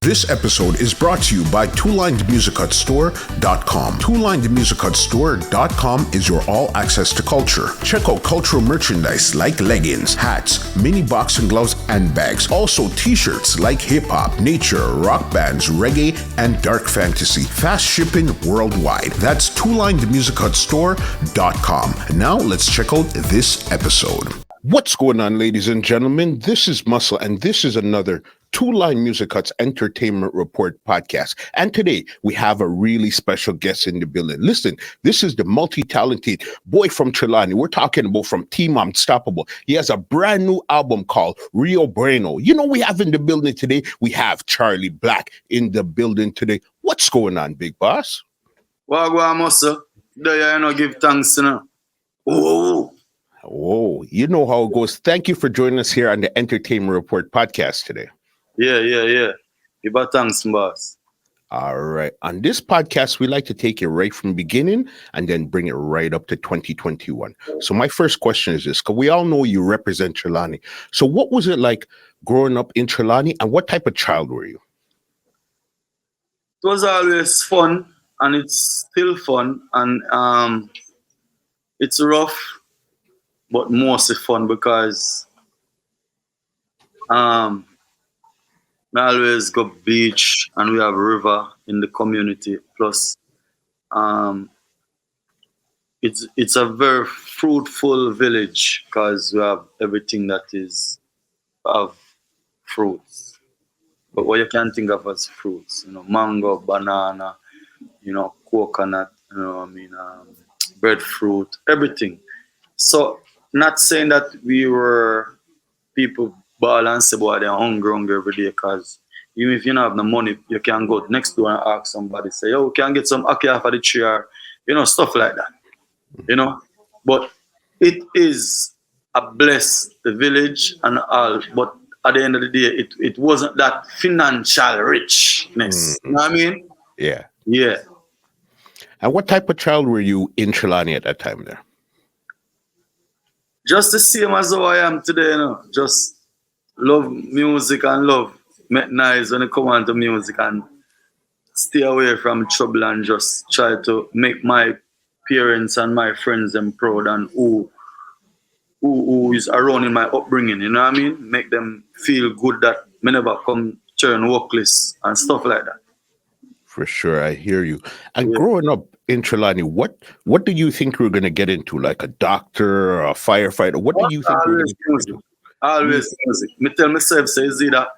This episode is brought to you by TwoLinedMusicHutStore.com. TwoLinedMusicHutStore.com is your all-access to culture. Check out cultural merchandise like leggings, hats, mini boxing gloves, and bags. Also t-shirts like hip-hop, nature, rock bands, reggae, and dark fantasy. Fast shipping worldwide. That's TwoLinedMusicHutStore.com. Now let's check out this episode. What's going on, ladies and gentlemen? This is Muscle, and this is another Two Line Music Hut's Entertainment Report podcast. And today we have a really special guest in the building. Listen, this is the multi-talented boy from Trelawny. We're talking about from Team Unstoppable. He has a brand new album called Rio Bueno. You know, we have in the building today, we have Charley Black in the building today. What's going on, big boss? Well, Muscle, do you give thanks, you know? Oh, you know how it goes. Thank you for joining us here on the Entertainment Report podcast today. Yeah. Give a thanks, boss. All right. On this podcast, we like to take it right from the beginning and then bring it right up to 2021. So my first question is this, because we all know you represent Trelawny. So what was it like growing up in Trelawny, and what type of child were you? It was always fun, and it's still fun, and it's rough, but mostly fun because I always go beach and we have river in the community. Plus, it's a very fruitful village because we have everything that is of fruits. But what you can think of as fruits, mango, banana, coconut, breadfruit, everything. So, not saying that we were people ball and say, boy, they're hungry every day, because even if you don't have the money, you can go next door and ask somebody, say, yo, can I get some ackee off of the tree, or, stuff like that, But it is a bless the village and all, but at the end of the day, it wasn't that financial richness. You know what I mean? Yeah. Yeah. And what type of child were you in Trelawny at that time there? Just the same as how I am today, Just love music and love make nice when it come on to music, and stay away from trouble and just try to make my parents and my friends them proud, and who is around in my upbringing, you know what I mean? Make them feel good that me never come turn workless and stuff like that. For sure, I hear you. And growing up in Trelawny, what do you think you were going to get into? Like a doctor or a firefighter? What do you think you were going to get into? Always music. Me tell myself, say, that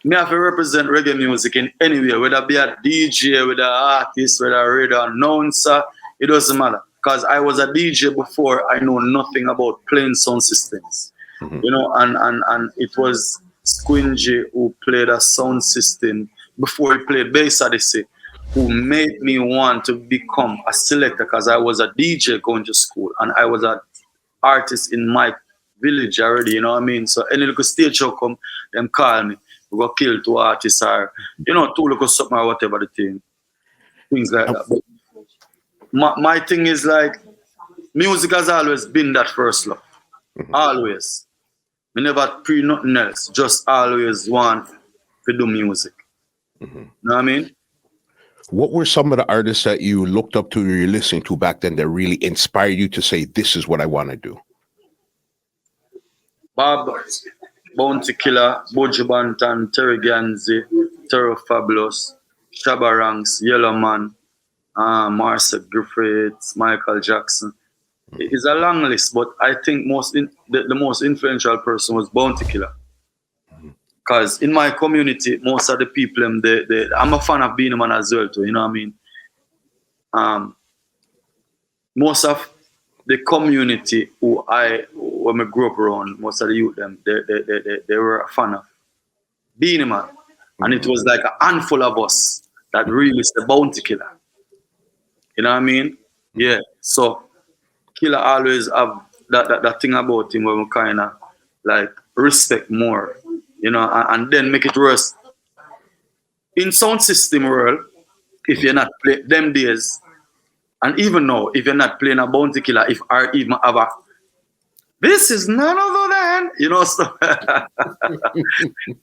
me have to represent reggae music in anywhere, whether be a DJ, whether an artist, whether a radio announcer, it doesn't matter. Because I was a DJ before I know nothing about playing sound systems. Mm-hmm. And it was Squingy who played a sound system before he played Bass Odyssey, who made me want to become a selector, because I was a DJ going to school and I was an artist in my village already, you know what I mean? So any little stage show come, them call me, we go kill two artists, or, two little something or whatever the thing. Things like that. But my thing is like, music has always been that first love. Mm-hmm. Always. Me never pre nothing else, just always want to do music. Mm-hmm. You know what I mean? What were some of the artists that you looked up to or you're listening to back then that really inspired you to say, this is what I want to do? Bob, Bounty Killer, Buju Banton, Terry Ganzi, Terror Fabulous, Shabba Ranks, Yellow Man, Marcel Griffiths, Michael Jackson. It's a long list, but I think the most influential person was Bounty Killer. Because in my community, most of the people, I'm a fan of Beenie Man as well too, you know what I mean? Most of the community when I grew up around, most of the youth, they were a fan of Beenie Man. Mm-hmm. And it was like a handful of us that really is the Bounty Killer. You know what I mean? Yeah. So Killer always have that thing about him where we kind of like respect more, and then make it worse. In sound system world, if you're not playing them days, and even now, if you're not playing a Bounty Killer, if I even have this is none other than, you know, stuff.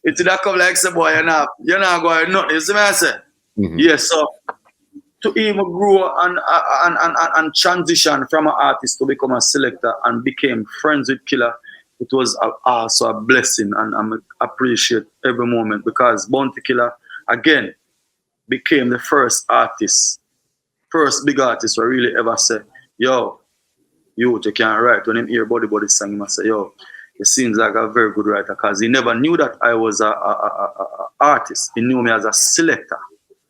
It's that come like, say, boy, you're not going nothing. You see what I say? Mm-hmm. Yeah, so to even grow and transition from an artist to become a selector and became friends with Killer, it was also a blessing, and I appreciate every moment, because Bounty Killer, again, became the first big artist who really ever said, yo, you can write. When him hear Body song, he must say, yo, it seems like a very good writer, because he never knew that I was a artist. He knew me as a selector.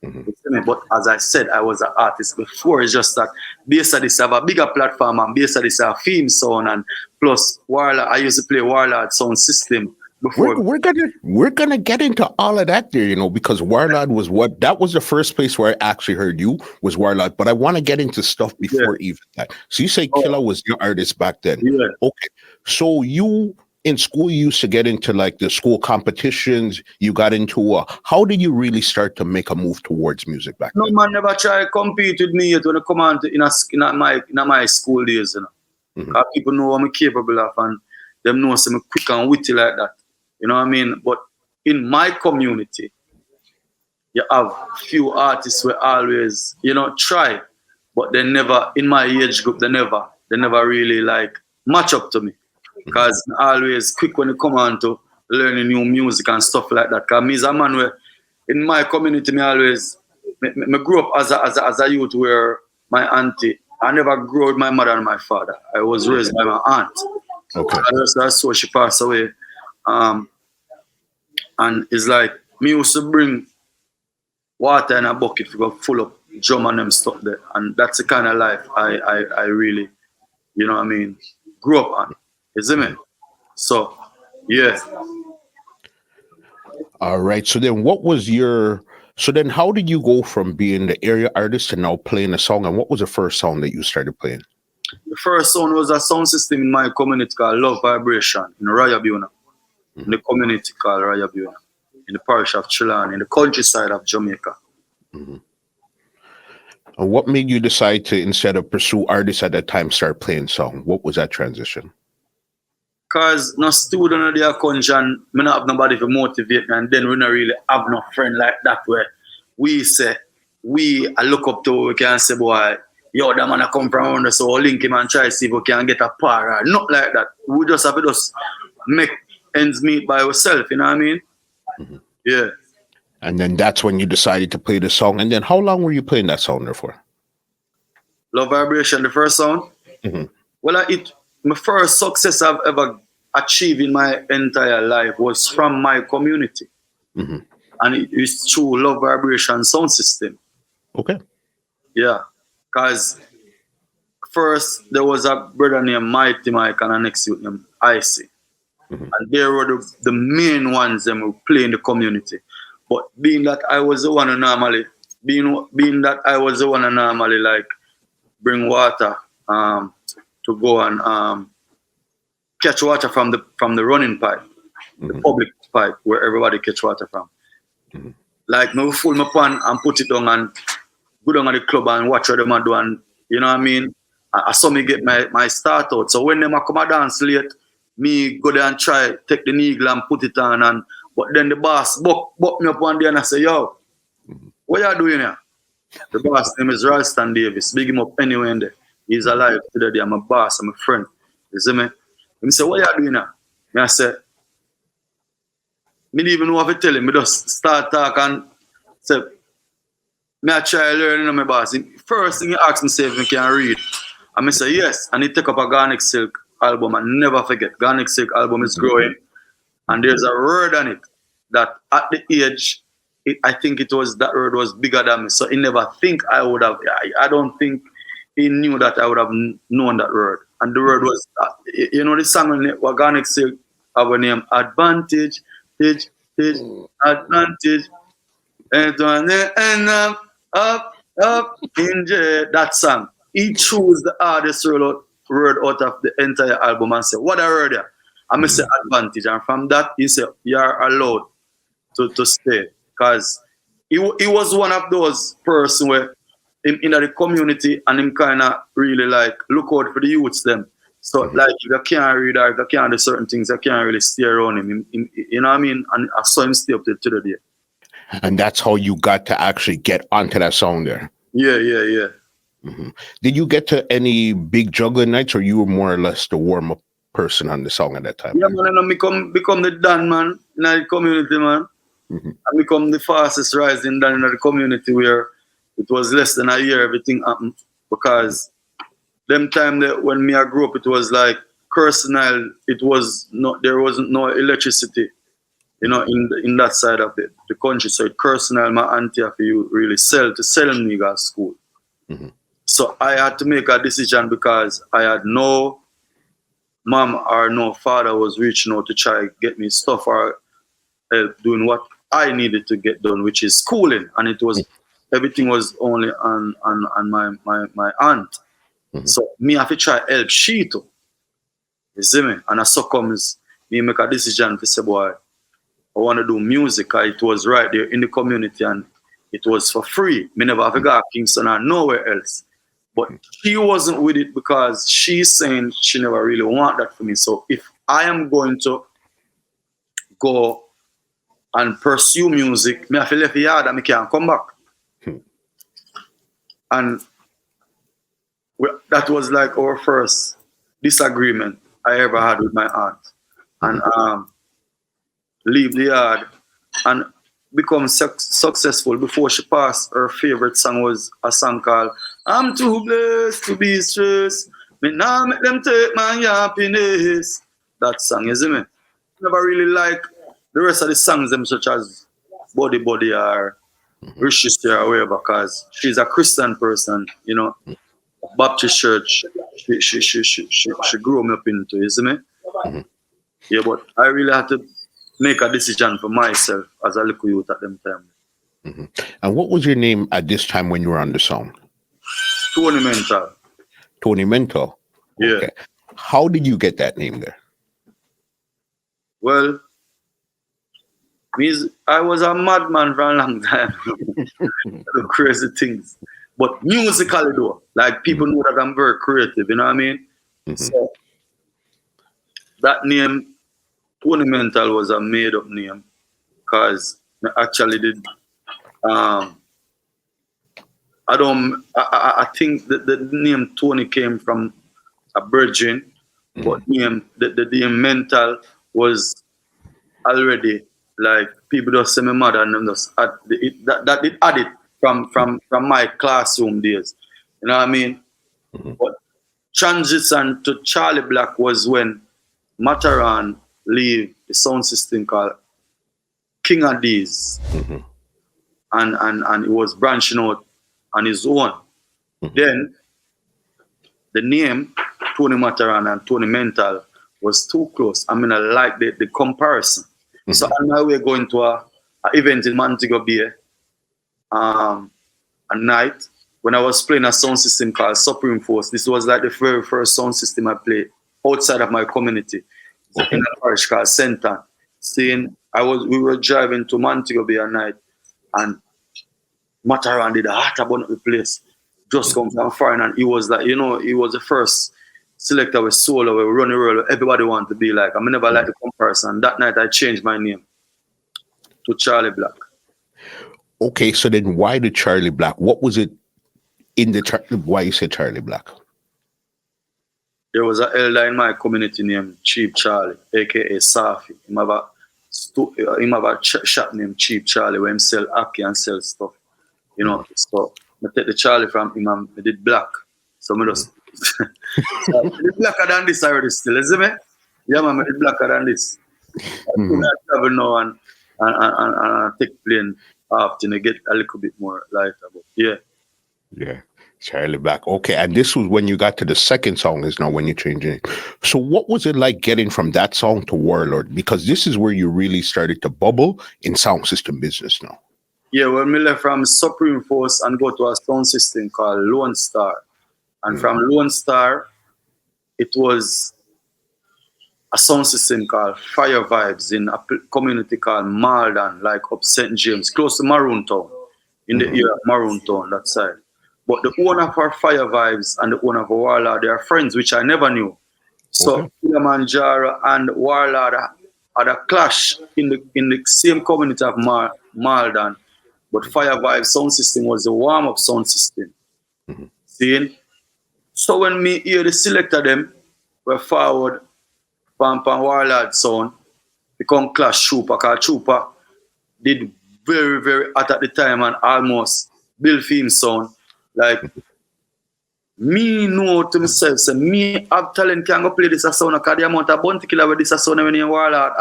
Mm-hmm. But as I said, I was an artist before. It's just that Bass Odyssey have a bigger platform, and Bass Odyssey have a theme sound, and plus Warlord, I used to play Warlord sound system before. We're gonna get into all of that there, you know, because Warlord was that was the first place where I actually heard you was Warlord. But I want to get into stuff before even that. So you say Killer was your artist back then. Yeah. Okay. So you in school you used to get into like the school competitions. You got into how did you really start to make a move towards music back then? No man never try to compete with me yet when I come on to in my school days, you know. Mm-hmm. People know I'm capable of, and them know I'm quick and witty like that. You know what I mean? But in my community, you have few artists who always, you know, try, but they never, in my age group, they never really like match up to me. Because always quick when you come on to learning new music and stuff like that. Because me as a man where in my community, me always me grew up as a youth where my auntie, I never grew with my mother and my father. I was raised by my aunt. Okay. That's so she passed away. And it's like me used to bring water in a bucket to go full up drum and them stuff there. And that's the kind of life I really, you know what I mean, grew up on. You see me? So, yeah. All right. So then how did you go from being the area artist to now playing a song? And what was the first song that you started playing? The first song was a sound system in my community called Love Vibration in Rio Bueno. In the community called Rio Bueno. In the parish of Trelawny, in the countryside of Jamaica. Mm-hmm. And what made you decide to, instead of pursue artists at that time, start playing song? What was that transition? Because no student of their country and me not have nobody to motivate me, and then we not really have no friend like that where we say, I look up to, we can say, boy, yo, that man come from around us, so we'll link him and try to see if we can get a par. Not like that. We just have to just make ends meet by ourselves, you know what I mean? Mm-hmm. Yeah. And then that's when you decided to play the song. And then how long were you playing that song there for? Love Vibration, the first song? Mm-hmm. Well, my first success I've ever achieved in my entire life was from my community. Mm-hmm. And it is through Love Vibration sound system. Okay. Yeah. Because first there was a brother named Mighty Mike and a next youth named Icy. Mm-hmm. And they were the main ones that were playing the community. But being that I was the one who normally, like bring water to go and catch water from the running pipe, mm-hmm. the public pipe where everybody catch water from. Mm-hmm. Like me full my pan and put it down and go down at the club and watch what them a do, and you know what I mean? I saw me get my start out. So when them a come a dance late, me go there and try take the needle and put it on, but then the boss buck me up one day and I say, yo, what you doing here? The boss name is Ralston Davis. Big him up anyway in there. He's alive today. I'm a boss, I'm a friend. You see me? He say, what you doing here? Me I say, me didn't even know what to tell him. Me just start talk and say, me I try learning my boss. First thing he asked me say if he can read. And I say yes. And he take up a Garnic Silk album, and never forget, Garnic Silk album is growing. And there's a word on it that at the age, I think it was, that word was bigger than me. So he never think I would have, I don't think he knew that I would have known that word. And the word was, you know the song what Garnic Silk have a name, Advantage, Advantage. And up, in J, that song. He chose the hardest word out of the entire album and said, what I heard there? I say Advantage. And from that, he said, you're allowed to stay. Because he was one of those persons where in the community and him kind of really like look out for the youths them. So like if you can't read or if you can't do certain things, you can't really stay around him. You know what I mean? And I saw him stay up to the day. And that's how you got to actually get onto that song there. Yeah. Mm-hmm. Did you get to any big juggling nights, or you were more or less the warm-up person on the song at that time? Yeah, man, and I become the Dan man in the community, man. Mm-hmm. I become the fastest rising Dan in the community where it was less than a year everything happened. Because them time that when me I grew up, it was like personal. It was not, there wasn't no electricity, you know, in that side of the country. So it personal, my auntie have to really sell me at school. Mm-hmm. So I had to make a decision because I had no mom or no father was reaching out to try get me stuff or doing what I needed to get done, which is schooling. And it was everything was only on my aunt. Mm-hmm. So me have to try help she too. You see me? And so comes me make a decision to say, boy, I want to do music. It was right there in the community and it was for free. Me never have to go to Kingston or nowhere else. But she wasn't with it because she's saying she never really want that for me. So if I am going to go and pursue music, me have to leave the yard and I can't come back. And that was like our first disagreement I ever had with my aunt. And leave the yard and become successful. Before she passed, her favorite song was a song called I'm Too Blessed to Be Stressed. Me now make them take my happiness. That song, you see me? Never really like the rest of the songs, them such as Body Body or Riches or whatever, because she's a Christian person, you know. Baptist church, she grew me up into, you see me? Mm-hmm. Yeah, but I really had to make a decision for myself as a little youth at them time. Mm-hmm. And what was your name at this time when you were on the song? Tony Mental. Tony Mental? Yeah. Okay. How did you get that name there? Well, I was a madman for a long time. Crazy things. But musically though, like people know that I'm very creative, you know what I mean? Mm-hmm. So that name, Tony Mental, was a made up name because I actually did I think that the name Tony came from a virgin, but the name Mental was already like people just say my mother and them just add that it added from my classroom days. You know what I mean? Mm-hmm. But transition to Charley Black was when Matterhorn leave the sound system called King of D's. Mm-hmm. And he was branching out on his own. Mm-hmm. Then the name Tony Matterhorn and Tony Mental was too close. I mean, I like the comparison. Mm-hmm. So now we're going to an event in Montego Bay a night when I was playing a sound system called Supreme Force. This was like the very first sound system I played outside of my community. Okay. In a parish called Senton. We were driving to Montego Bay a night and Matterhorn did a hot about the place. Just come from foreign and he was like, you know, he was the first selector with solo, with running roll, everybody wanted to be like. I never liked the comparison. That night I changed my name to Charley Black. Okay, so then why the Charley Black? What was it in why you said Charley Black? There was an elder in my community named Cheap Charlie, aka Safi. He have a shop named Cheap Charlie where he sell ackee and sell stuff. You know, so I take the Charlie from him and I did black. So I just so I did blacker than this already still, isn't it? Yeah, man, I did blacker than this. I travel now and take plane often to get a little bit more lighter. But yeah. Yeah. Charley Black. Okay. And this was when you got to the second song is now when you changed it. So what was it like getting from that song to Warlord? Because this is where you really started to bubble in sound system business now. Yeah, when we left from Supreme Force and go to a sound system called Lone Star. And from Lone Star, it was a sound system called Fire Vibes in a community called Malden, like up St. James, close to Maroon Town, in the area of Maroon Town, that side. But the owner of our Fire Vibes and the owner of our Warlord, they are friends, which I never knew. So Kilimanjaro and Warlord had a clash in the same community of Malden, but Fire Vibe sound system was the warm-up sound system. See? So when me hear the selector them were forward from Warlord sound, become clash Trooper, because Trooper did very, very hot at the time and almost build theme sound. Like me know to myself, say me have talent can go play this a sound because the amount of bounty killer with this a sound when you Warlord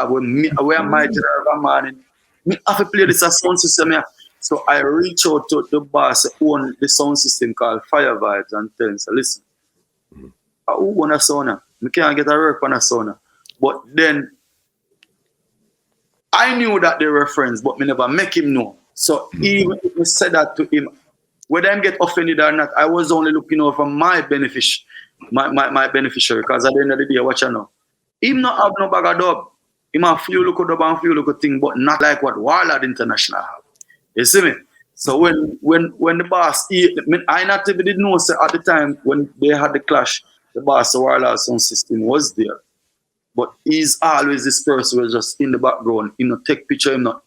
where my general man me have to play this a sound system here. So I reach out to the boss who own the sound system called Fire Vibes and tell him, so listen, I own a sound, I can't get a work on a sound. But then I knew that they were friends, but me never make him know. So even if we said that to him, whether I get offended or not, I was only looking over for my beneficiary, because at the end of the day, what you know, him not have no bag of dub. Him have few look dub and few look thing, but not like what Warlord International have. You see me? So when the boss, I not even did know so at the time when they had the clash, the boss, the Warlord sound system was there. But he's always this person who is just in the background, take picture, him not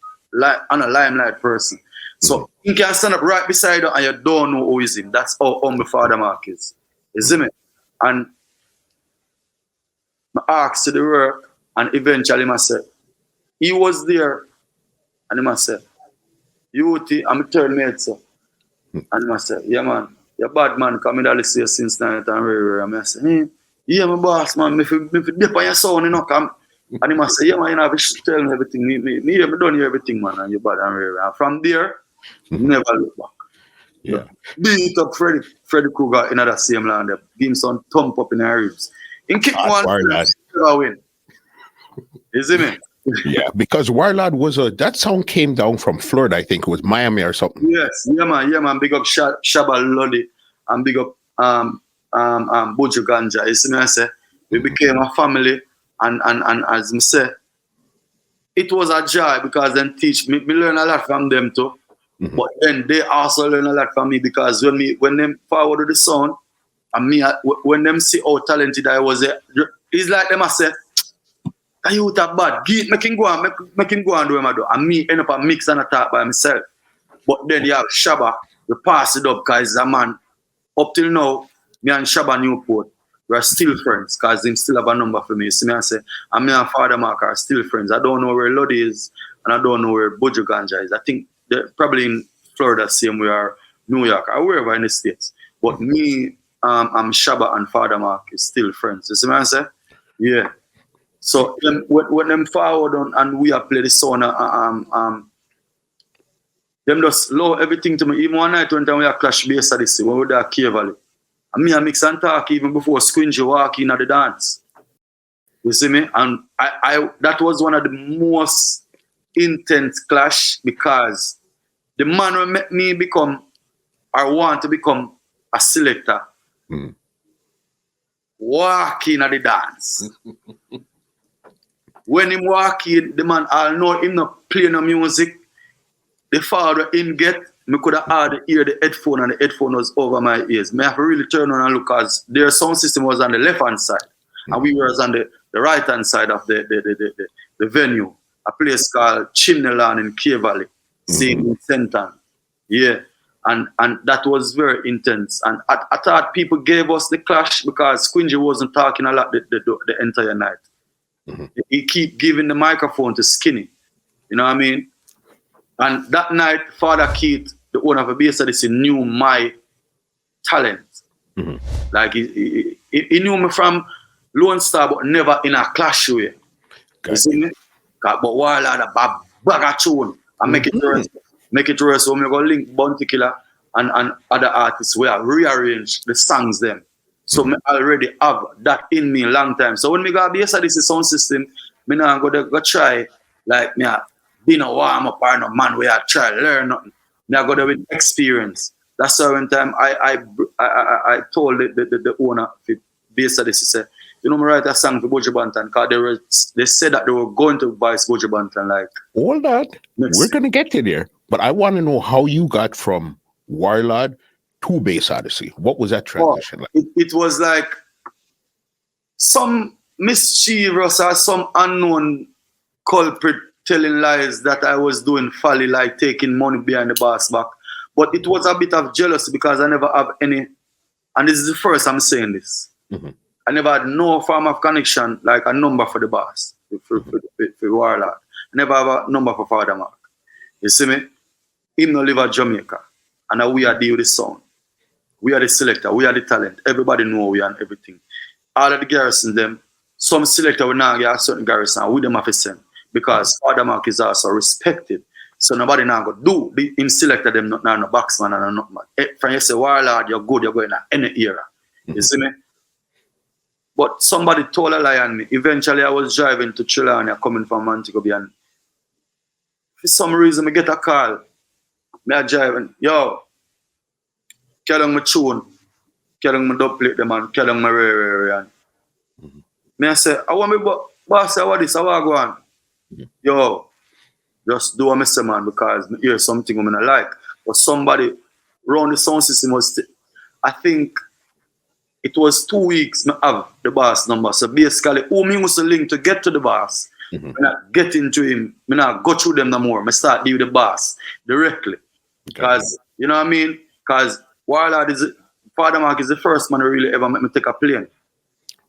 on a limelight person. So he can stand up right beside you and you don't know who is him. That's how humble Father Mark is. You see me? And I asked to the work and eventually I said, he was there and I said, Youty, I'm a third mate, sir. And I said, yeah man, you're bad man, because I see you since night and rare. And I said, hey, yeah, my boss, man, if you dip on your sound, you know, come. And he must say, yeah, man, you have to tell me everything. Me don't hear everything, man, and you're bad and rare. And from there, never look back. Yeah. Beat up Freddy Krueger in that same land. Give him some thump up in our ribs. In kick one, never win. You see me? Yeah, because Warlord was that sound came down from Florida, I think it was Miami or something. Yes, yeah man. Big up Shabba Lodi and big up Buju Ganja. You see me, I say we became a family and as I say, it was a joy because them teach me learn a lot from them too. But then they also learn a lot from me because when them forward the sound and me when them see how talented I was, it's like them I say, you that bad. Make him go and do him do. And me end up a mix and a talk by myself. But then you have Shabba, we pass it up because he's a man. Up till now, me and Shabba Newport, we are still friends because him still have a number for me. You see me, I say, and me and Father Mark are still friends. I don't know where Lodi is and I don't know where Buju Ganja is. I think they're probably in Florida, same way, or New York, or wherever in the States. But me, I'm Shabba and Father Mark is still friends. You see me, I say? Yeah. So when them forward on and we have played the song, them just love everything to me. Even one night when we have clash Bass Odyssey, when we were at Cave Valley. And me and mix and talk even before Squingy walk in at the dance. You see me? And I that was one of the most intense clash because the man who made me become or want to become a selector walk in at the dance. When him walk in, the man, I'll know him not play no music. The father him get, me could have had to hear the headphone and the headphone was over my ears. Me have to really turn on and look because their sound system was on the left hand side. And we were on the right hand side of the venue. A place called Chimney Lawn in Cave Valley. Same in Senton. Yeah. And that was very intense. And I thought people gave us the clash because Squingy wasn't talking a lot the entire night. He keep giving the microphone to Skinny. You know what I mean? And that night, Father Keith, the owner of a Bass Odyssey, knew my talent. Like he knew me from Lone Star, but never in a clash way. You see me? But Warlord a bag of tune and make it worse. So we go link Bounty Killer and other artists where I rearrange the songs them. So me already have that in me a long time. So when we got Bass Odyssey sound system, me now go try like me be no warm up or no man where I try learn nothing. Me I go there with experience. That's why one time I told the owner of Bass Odyssey, say, you know, me write a song for Buju Banton because they said that they were going to buy Buju Banton. Like all that we're gonna get to there, but I want to know how you got from Warlord to Bass Odyssey. What was that transition like? It was like some mischievous or some unknown culprit telling lies that I was doing folly, like taking money behind the boss back. But it was a bit of jealousy because I never have any, and this is the first I'm saying this. I never had no form of connection, like a number for the boss, for Warlord. I never have a number for Father Mark. You see me? Him no live at Jamaica. And we are deal with the sound. We are the selector. We are the talent. Everybody know we and everything. All of the garrisons, them, some selector will not get a certain garrison, and we them have to send. Because Father Mark is also respected. So nobody now go do him selector them not no boxman and not man. From you say Warlord, you're good, you're going in any era. You see me? But somebody told a lie on me. Eventually I was driving to Trelawny coming from Montego Bay, and for some reason I get a call. Me a driving, yo, Kelong my tune, Kelong my dub plate them and Kelong my rare. Me I say, I want me boss say what this, I want to go on. Yo, just do what I say, man, because I hear something I'm not like. But somebody around the sound system was, I think it was 2 weeks I have the boss number. So basically, who me must link to get to the boss, when I get into him, I not go through them no more. I start deal with the boss directly. Because, you know what I mean? Because Warlord Father Mark is the first man who really ever make me take a plane.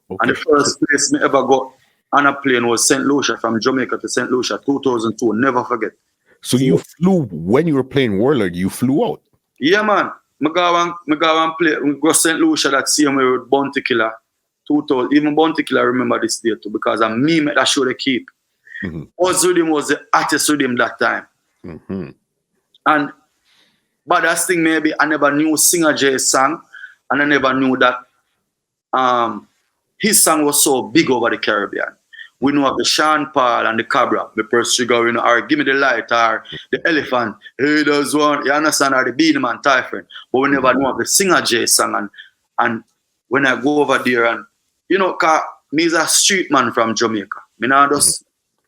And the first place me ever got on a plane was St. Lucia, from Jamaica to St. Lucia, 2002. Never forget. So you flew, when you were playing Warlord, you flew out? Yeah, man. I go and play. We go St. Lucia that same way with Bounty Killer. 2000. Even Bounty Killer, I remember this day too, because I me make that show they keep. Us rhythm was the artist rhythm that time. And but that thing maybe I never knew Singer J's song, and I never knew that his song was so big over the Caribbean. We know of the Sean Paul and the Cabra, the Press Sugar, or Give Me the Light, or the Elephant, Hey, there's one, you understand, or the Beatman Typhoon. But we never know of the Singer J song. And when I go over there, and you know, cause me is a street man from Jamaica. Me not just,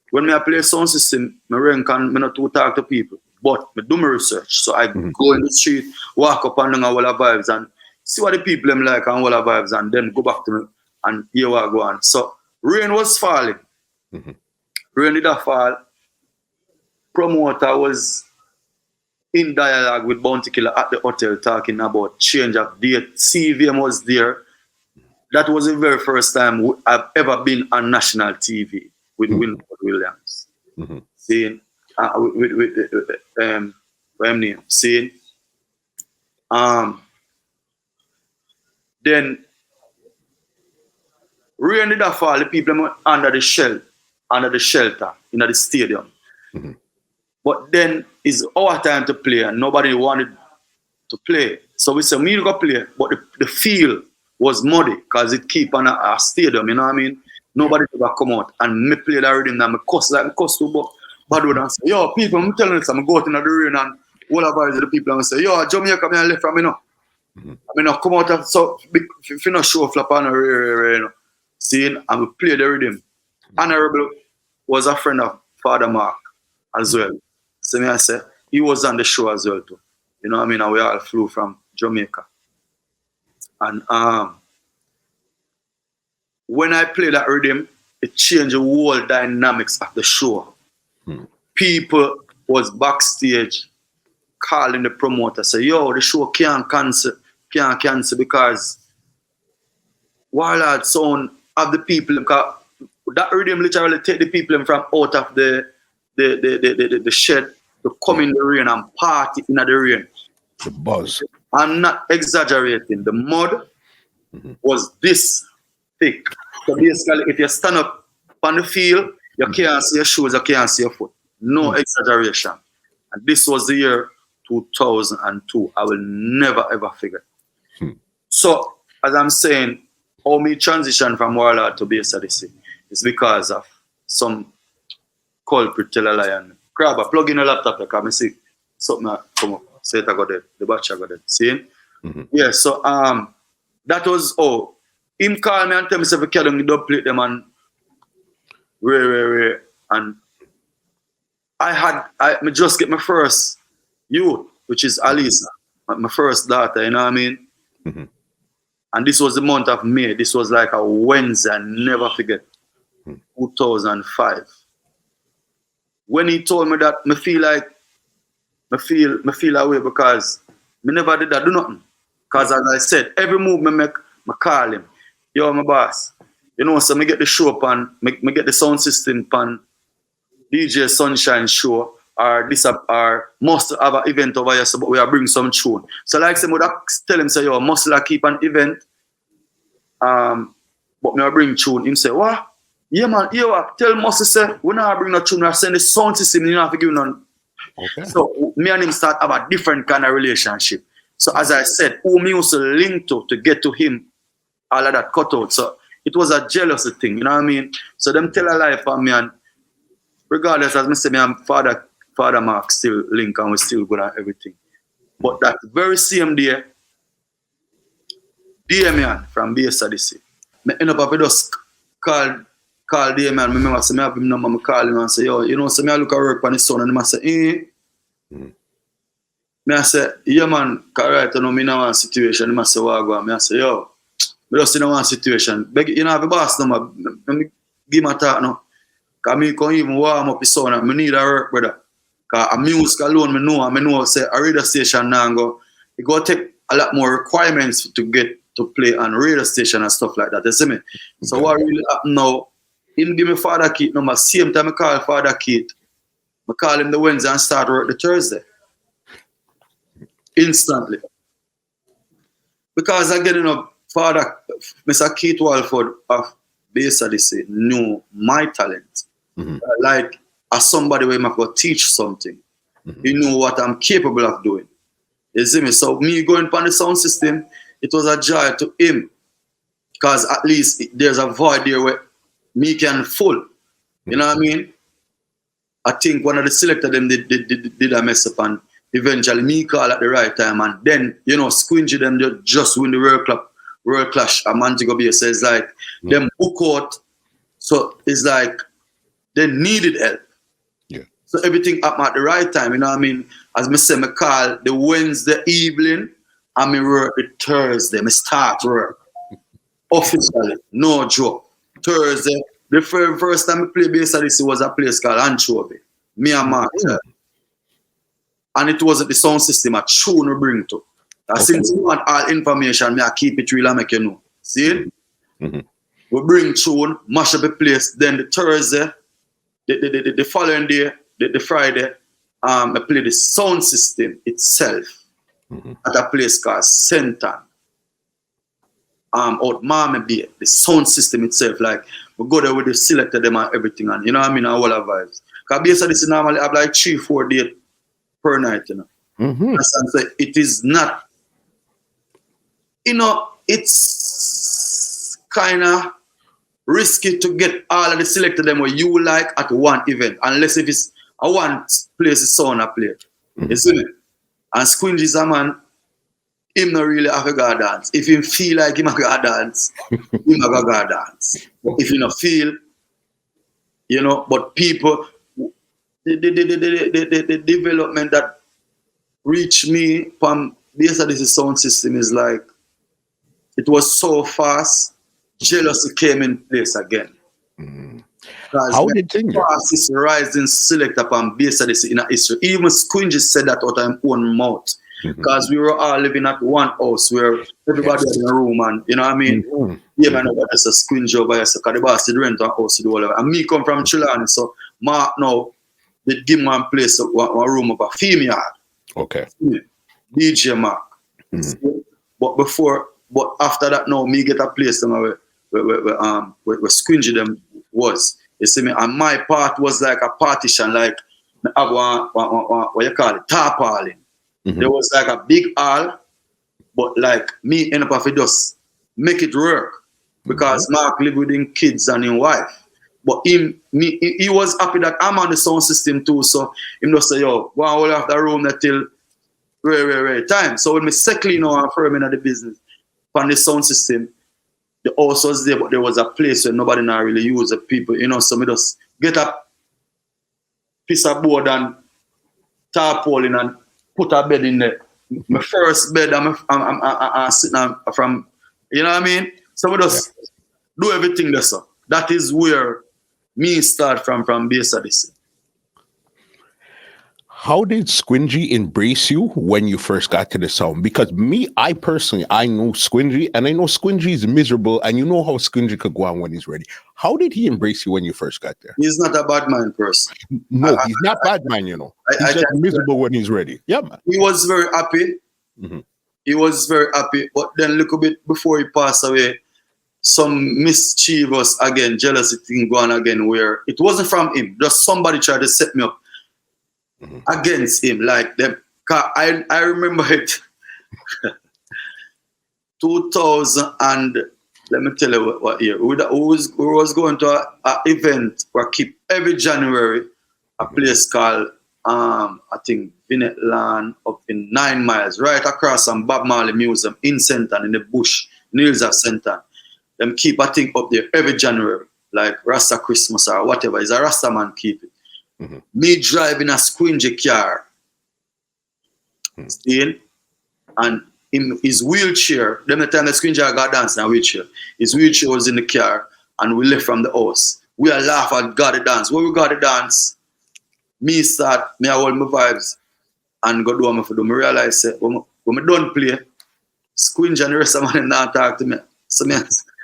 when I play sound system, I rank and I not too talk to people. But I do my research. So I go in the street, walk up and down all the vibes, and see what the people them like and all the vibes, and then go back to me and hear what I go on. So rain was falling. Rain did fall. Promoter was in dialogue with Bounty Killer at the hotel talking about change of date. CVM was there. That was the very first time I've ever been on national TV with Whine Kotch Williams. Seeing seeing then rain did fall, the people were under the shelter in the stadium. But then it's our time to play and nobody wanted to play. So we said, we'll go play, but the field was muddy because it keep on a stadium, you know what I mean? Nobody ever come out and me play that rhythm and I cuss too, but bad word and say, yo, people, I'm telling you this, I'm going out in the rain and all of the people and say, yo, Jamaica, I left from me now. I mean, come out of so if you know show flap on you know, seeing and we play the rhythm. Honorable was a friend of Father Mark as well. So me I say he was on the show as well too. You know what I mean? And we all flew from Jamaica. And when I play that rhythm, it changed the whole dynamics of the show. People was backstage calling the promoter, say, yo, the show can't cancel because Warlord sound of the people, because that rhythm literally take the people from out of the shed to come in the rain and party in the rain. The buzz. I'm not exaggerating. The mud was this thick. So basically, if you stand up on the field, you can't see your shoes, you can't see your foot. No exaggeration. And this was the year 2002. I will never ever forget. So, as I'm saying, how me transition from Warlord to Bass Odyssey is because of some culprit tell a lie and grab a plug in a laptop, like I see something come up, say it I got dead, the batch I got dead. See? Yeah, so that was him call me and tell me if I can dub plate them and rare. And I just get my first youth, which is Alisa, my first daughter, you know what I mean? And this was the month of May. This was like a Wednesday, I never forget. 2005. When he told me that, me feel away because me never did that do nothing. Because as I said, every move me make, me call him. Yo, my boss. You know, so me get the show pan, me get the sound system pan, DJ Sunshine show, or this or must have an event over here, so but we are bring some tune. So like say, would tell him say, yo, must keep an event. But me I bring tune. Him say, what? Yeah man, you tell Must say, we not bring no tune, I send the sound system, you don't have to give none. Okay. So me and him start have a different kind of relationship. So as I said, who me used to link to get to him, all of that cut out. So it was a jealousy thing, you know what I mean? So them tell a lie for me, and regardless, as I say, me and Father Mark still link and we still good at everything. But that very same day, Damian from Bass Odyssey, me end up having just call Damian, I remember say, me have him number, I call him and say, yo, you know, so me I look at work on his son, and I say, Me I say, yeah man, because right now, me in one situation, I say, what go? Me I say, yo, me just in one situation. You know, have a boss number, me give him a talk now. Because me can even warm up his son, and I need a work, brother. Because a music alone, I know, say, a radio station now go, it go take a lot more requirements to get to play on radio station and stuff like that, you see me? So what really happen now, him give me Father Keith number, same time I call Father Keith, I call him the Wednesday and start work the Thursday. Instantly. Because again, you know, Father, Mr. Keith Walford of Bass Odyssey knew my talent. Like, as somebody where I could teach something. He knew what I'm capable of doing. You see me? So me going upon the sound system, it was a joy to him. Because at least there's a void there where me can full. You know what I mean? I think one of the selectors them did a mess up, and eventually me call at the right time, and then, you know, Squingy them just win the World Clash a month ago. So it's like them book out. So it's like they needed help. Yeah. So everything happened at the right time, you know what I mean? As me say, me call the Wednesday evening and me work the Thursday. Me start work. Officially, no joke. Thursday, the first time I played Bass Odyssey was a place called Anchovy. Me and Mark. And it wasn't the sound system, a tune we bring to. Since you want all information, me I keep it real and make you know. See it? We bring tune, mash up the place. Then the Thursday, the following day, the Friday, I play the sound system itself at a place called Senton. Out Mama Bay, the sound system itself. Like, we go there with the selector them and everything, and you know what I mean, and all our vibes. Because Bass Odyssey normally have like 3-4 days per night, you know. So it is not, you know, it's kind of risky to get all of the selected them where you like at one event, unless if it's a one place the sound I play. You see me? And Squingy's a man, him not really have a go dance. If him feel like him a go dance, him a go dance. But if you not feel, you know, but people, the development that reached me from Bass Odyssey sound system is like, it was so fast, jealousy came in place again. How did things fastest rising selector from Bass Odyssey in history? Even Squingy said that out of his own mouth. Because we were all living at one house where everybody had a room, and you know what I mean? Yeah, man, that's a Squingy over here, so the boss did rent a house to do all of it. And me come from Trelawny, so Mark now they give me one place, one room of a female. Okay. DJ Mark. But after that now, me get a place where Squingy them was. You see me? And my part was like a partition, like I have one what you call it, tarpaulin. There was like a big hall, but like me end up having to just make it work because Mark lived with his kids and his wife. But he was happy that I'm on the sound system too, so he just say, yo, go and hold off the room till very time. So when me secondly now I'm firm in the business on the sound system, the house was there, but there was a place where nobody now really use it. People, you know, so me just get a piece of board and tarpaulin and put a bed in there. My first bed, I'm sitting from, you know what I mean? So we just do everything there, so. That is where Me start from Bass Odyssey. How did Squingy embrace you when you first got to the sound? Because I personally, I know Squingy, and I know Squingy is miserable, and you know how Squingy could go on when he's ready. How did he embrace you when you first got there? He's not a bad man person. No, he's not bad man, He's just miserable when he's ready. Yeah, man. He was very happy. Mm-hmm. He was very happy, but then a little bit before he passed away, some mischievous, again, jealousy thing going again, where it wasn't from him, just somebody tried to set me up against him, like them. I remember it. 2000 and let me tell you what year. We was going to an event we keep every January, a place called I think Vinet Land up in 9 miles, right across from Bob Marley Museum in Senton, in the bush, Niels of Senton. Them keep a thing up there every January, like Rasta Christmas or whatever. It's a Rasta man keep it. Mm-hmm. Me driving a Squingy car, seeing, and in his wheelchair, then the time the Squingy got dance in a wheelchair, his wheelchair was in the car, and we left from the house. We are laugh at got the dance. When we got the dance, me I hold my vibes and go do what I do. I realize when I don't play, Squingy and the rest of the man not talk to me. So me,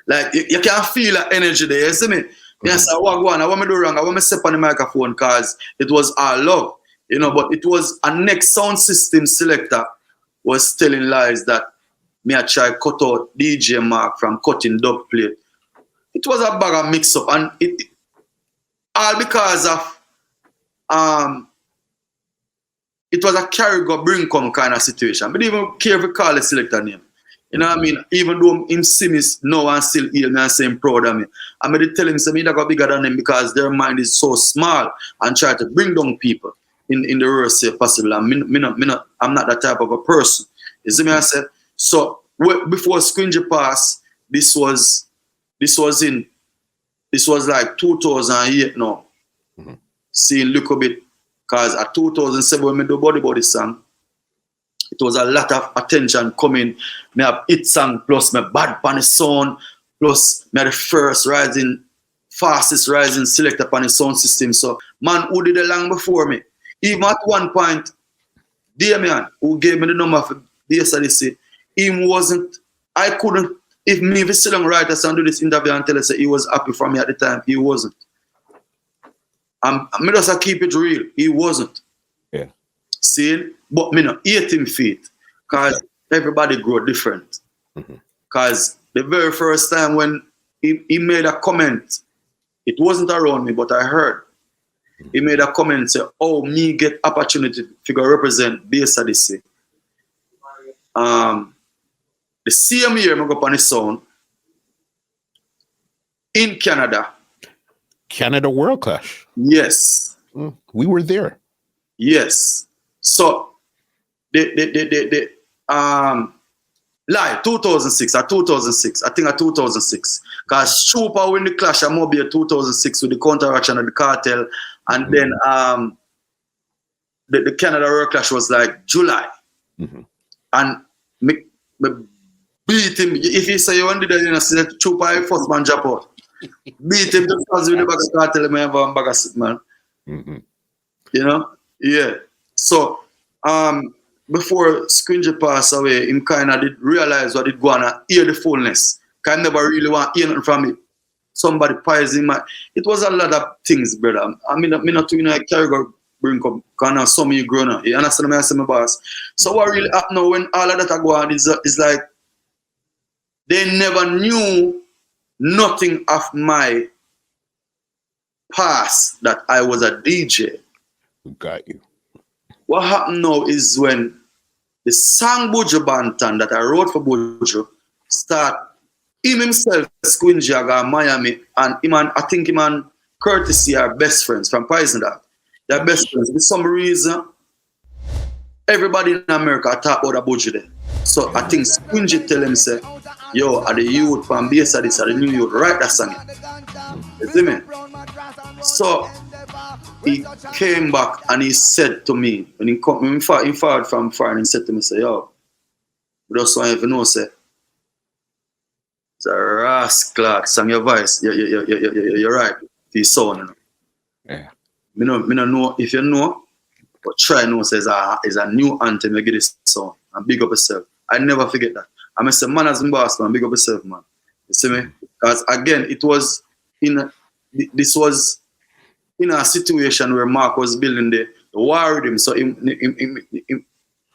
like you can feel that energy there, you see me? Yes, I want to do wrong. I want to step on the microphone because it was our love, but it was a next sound system selector was telling lies that me I try cut out DJ Mark from cutting dub plate. It was a bag of mix up, and it all because of it was a carry go bring come kind of situation. But even care if you call the selector name. You know what I mean? Even though him see me now and still heal me and say him proud of me. I'm going to tell him, me that got bigger than them because their mind is so small and try to bring down people in the worst way possible. And I'm not that type of a person. You see me? I said, so before Squingy passed, this was like 2008 now. Mm-hmm. Seeing look a bit, because at 2007 when I do Body song, it was a lot of attention coming. Me have hit song plus my bad pan the sound plus me the fastest rising selector pan the sound system. So man who did it long before me. Even at one point, Damian, who gave me the number for Bass Odyssey, I couldn't, if Sidung write us and do this interview and tell us that he was happy for me at the time, he wasn't. I just keep it real, he wasn't. Yeah. See, but me not hate him feet because everybody grow different. Because the very first time when he made a comment, it wasn't around me, but I heard. He made a comment and said, oh, me get opportunity to go represent Bass Odyssey. The same year I go up on the sound in Canada. Canada World Clash. Yes. We were there. Yes. So the 2006. I think at 2006. Because Super win the clash at Mobile 2006 with the counteraction of the cartel. And then the Canada World Clash was like July. And me beat him. If he say you want to do that, say Super first man drop out. Beat him because with the bag of cartel, I have a bag of shit, man. Yeah. So before Squingy passed away, him kind of did realize what it go on and hear the fullness. Because I never really want to hear nothing from it. Somebody poison my. It was a lot of things, brother. I mean, not to I carry go bring up kind of some of you grown up. You understand me? I say my boss. So what really happened now when all of that go on is like they never knew nothing of my past that I was a DJ. Got you. What happened now is when the song Buju Banton that I wrote for Buju start, him himself, Squingy, got Miami, and I think him and Courtesy are best friends from Poison Dog. They're best friends. For some reason, everybody in America talk about a Buju there. So I think Squingy tell him, say, yo, are the youth from Bass Odyssey, are the new youth, write that song. You see me? So he came back and he said to me, when he fired from far, and he said to me, say, yo, just want you to know, say, it's a rascal song, your voice, you're right. his sound. You know? Yeah. Me no know if you know, but try know says is a new anthem. You get this song and big up yourself. I never forget that. I say, man as in boss, man, big up yourself, man. You see me? Because again, this was in a situation where Mark was building the war rhythm, so him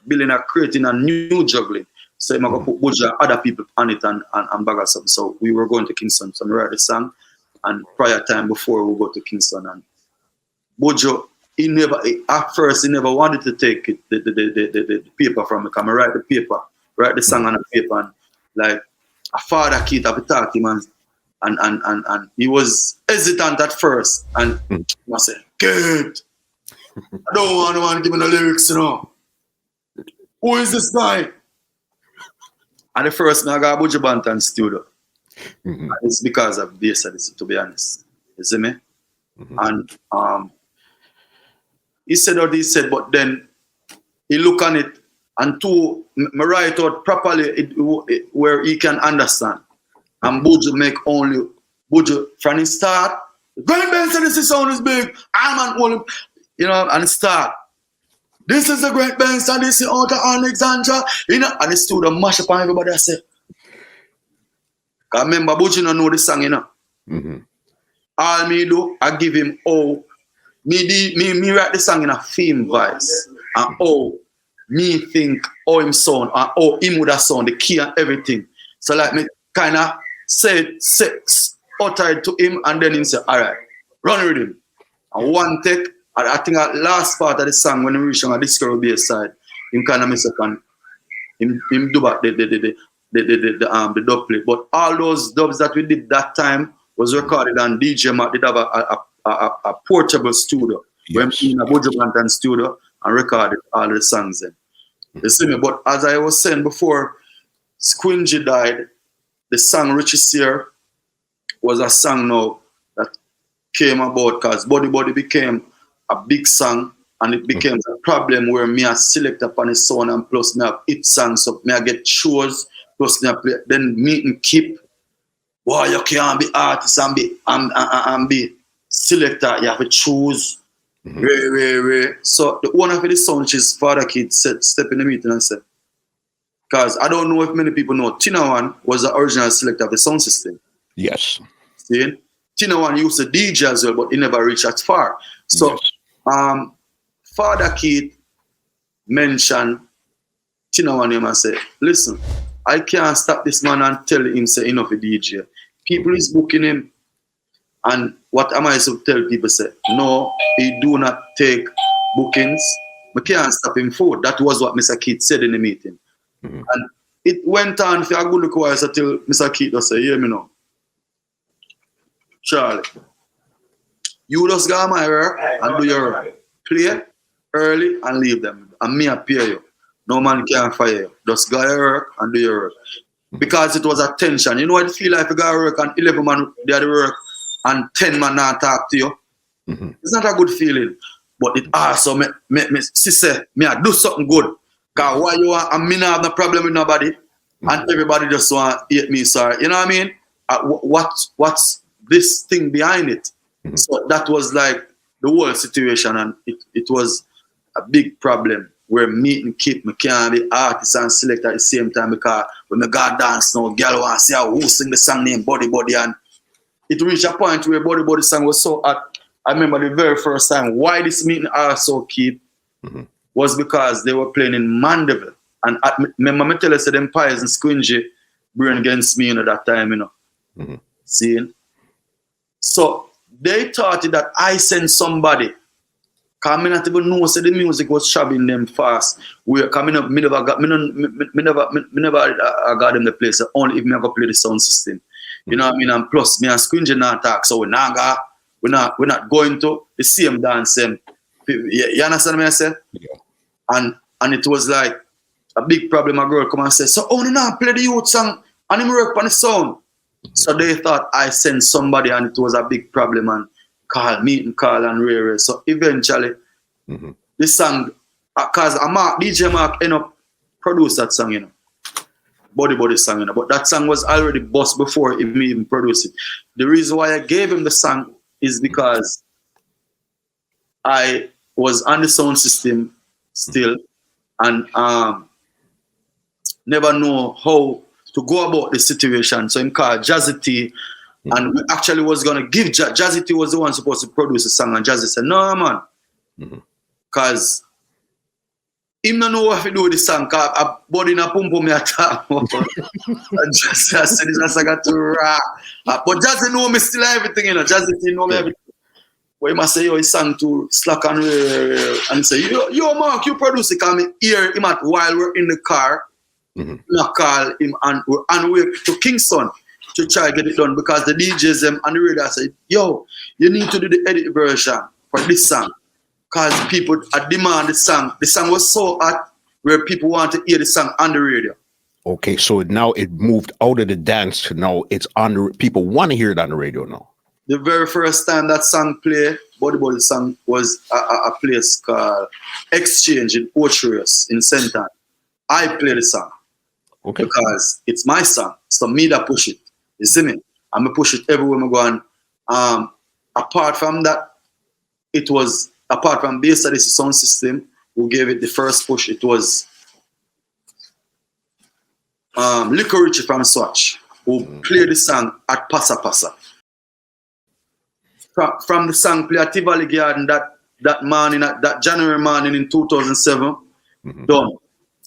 building creating a new juggling. So I'm gonna put Buja other people on it and bag us up. So we were going to Kingston, so I write the song, and prior time before we go to Kingston, and Buja, at first he never wanted to take it, the paper from me. Come write the paper, write the song on the paper, and like a father kid have to talk to him, and he was hesitant at first, and I said, "Kid, I don't want anyone to give me the lyrics, you know. Who is this guy?" And the first I got Buja Banton studio. And it's because of Bass Odyssey, to be honest. You see me? And he said what he said, but then he look on it and me write out properly where he can understand. And Buja make only Buja from the start. Great Bass Odyssey sound is big. I'm an only, you know, and start. This is the Great Bass Odyssey out of Alexandria. You know, and the studio mash up on everybody. I say, I remember Buja don't know the song, you know. All me do, I give him me write the song in a theme voice. And me think him sound and him would have sound, the key and everything. So like me kind of say utter it to him, and then him say, all right, run with him. And one take, I think at last part of the song when he reach on this girl bass side, him kind of miss up and him do back the dub plate. But all those dubs that we did that time was recorded, and DJ Mac did have a portable studio. Yes. Went in a Buja Banton studio and recorded all the songs then. You see me? But as I was saying before, Squingy died, the song Richie Sear was a song now that came about because Body Body became a big song, and it became a problem where me I select upon the sound, and plus me have hit songs, so me I get shows, plus me I play, then me and keep, boy, you can't be artist and be selector, you have to choose. So the owner of the sound, which is Father Kid, said, step in the meeting and said, because I don't know if many people know, Tina One was the original selector of the sound system. Yes. See? Tina One used to DJ as well, but he never reached as far. So yes. Father Kid mentioned Tina One name and said, listen, I can't stop this man and tell him say enough a DJ. People is booking him. And what am I supposed to tell people? Say, no, he do not take bookings. We can't stop him food. That was what Mr. Kid said in the meeting. And it went on for a good look while until Mr. Kid just say, hear me now. Charlie, you just go my work and do your work. Play early and leave them. And me I pay you. No man can fire you. Just go your work and do your work. Because it was a tension. You know what it feel like if you go to work and 11 man do the work and 10 man not talk to you? It's not a good feeling. But it also me say, me I do something good. Because why you want, and me not have no problem with nobody. And everybody just want to hate me, sorry. You know what I mean? What's this thing behind it? So that was like the whole situation, and it was a big problem where me and Kip, me can't be artist and select at the same time, because when I got dance now, girl want to see who sing the song named Body Body, and it reached a point where Body Body song was so hot. I remember the very first time why this meeting also Kip was because they were playing in Mandeville, and remember me tell you say them pies and Squingy brain against me, you know, that time, you know. Seeing? So they thought that I sent somebody. Because I not even know say the music was shoving them fast. We coming up, me never got them the place. Only if me go play the sound system. You know what I mean? And plus me and Squingy not talk, so we're not going to the same dance. You understand what I say? Yeah. And it was like a big problem. A girl come and say, so only now play the youth song and him work on the sound. So they thought I sent somebody, and it was a big problem, and call and Ray. So eventually, the song, because DJ Mark end up produce that song, you know. Body song, you know. But that song was already bust before he even produced it. The reason why I gave him the song is because I was on the sound system still and never know how to go about the situation. So him called Jazzy T, and we actually was gonna give Jazzy T was the one supposed to produce the song, and Jazzy said, "No, man, because him don't know what to do with the song. Cause a body na pum pum me attack." And Jazzy said, "This song got to rock." But Jazzy know me still everything, you know. Jazzy T know me everything. But he must say, "Yo, he sang to slack and he say, yo, Mark, you produce it." Cause me hear him while we're in the car. I call him and we're on the way to Kingston to try to get it done because the DJs them and the radio said, "Yo, you need to do the edit version for this song." Because people demand the song. The song was so hot where people want to hear the song on the radio. Okay, so now it moved out of the dance to now it's on the people want to hear it on the radio now. The very first time that song played, Body song was a place called Exchange in Orcharius in St. Ann. I play the song. Okay. Because it's my song. So me that push it. You see me? I'm going to push it everywhere I'm going. Apart from that, it was, apart from Bass Odyssey sound system, who gave it the first push, it was Liquor Richie from Swatch, who played the song at Passa Passa. From the song play at Tivoli Garden that morning, that January morning in 2007, done.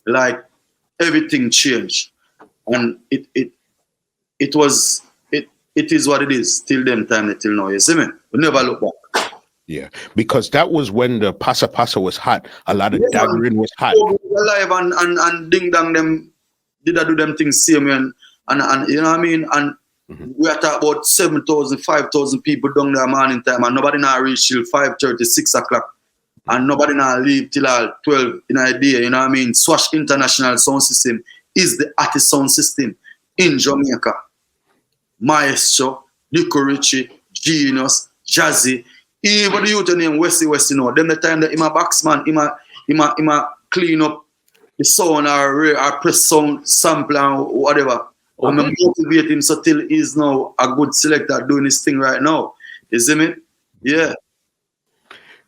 Like, everything changed, and it is what it is till then time till now. You see me? We never look back. Yeah, because that was when the Passa Passa was hot. A lot of daggering was hot. Live and ding dang them did I do them things same way and you know what I mean? And we are talking about 7,000, 5,000 people down there morning time, and nobody now reach till 5:30, 6 o'clock. And nobody now leave till 12 in a day, you know what I mean? Swash International Sound System is the artist sound system in Jamaica. Maestro, Liquor Richie, Genius, Jazzy, even the youth name Westy, you know. Them the time that him a boxman, him a clean up the sound or press sound sample and whatever. I'm motivate him so till he's now a good selector doing his thing right now. You see me? Yeah.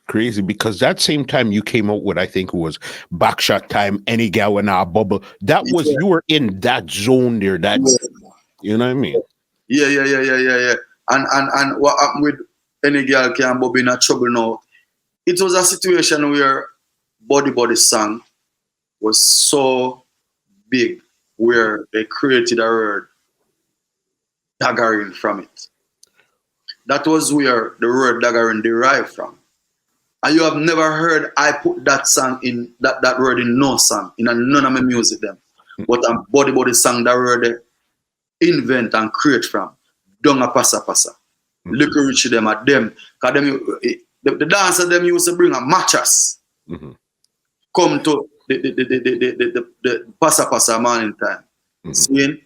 Crazy, because that same time you came out with, I think it was Backshot Time, Any Gal in Our Bubble. That was, you were in that zone there. That's, you know what I mean? Yeah. And what happened with Any Gal Can Bubble in a Trouble now? It was a situation where Body song was so big where they created a word daggering from it. That was where the word daggering derived from. And you have never heard I put that song in that word in no song, in none of my music them. But a body song that word invent and create from. Don't a Passa Passa. Liquor Richie them at them. Cause them the dancer them used to bring a mattress. Come to the Passa Passa morning time. Seeing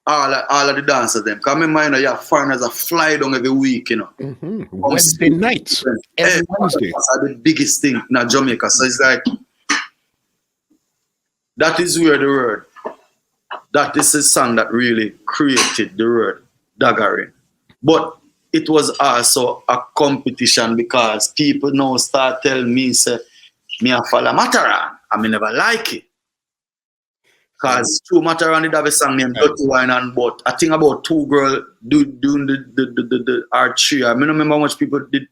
all of the dancers them. Cause remember, you know, you have foreigners that fly down every week, you know. Wednesday nights. Every Wednesday. That's the biggest thing in Jamaica. So it's like, that is where the word, that is a song that really created the word daggering. But it was also a competition because people now start telling me, say, me a follow Matterhorn, and me never like it. Because True Matterhorn did have a song named Dirty Wine and But. I think about two girls doing the archery. I don't remember how much people did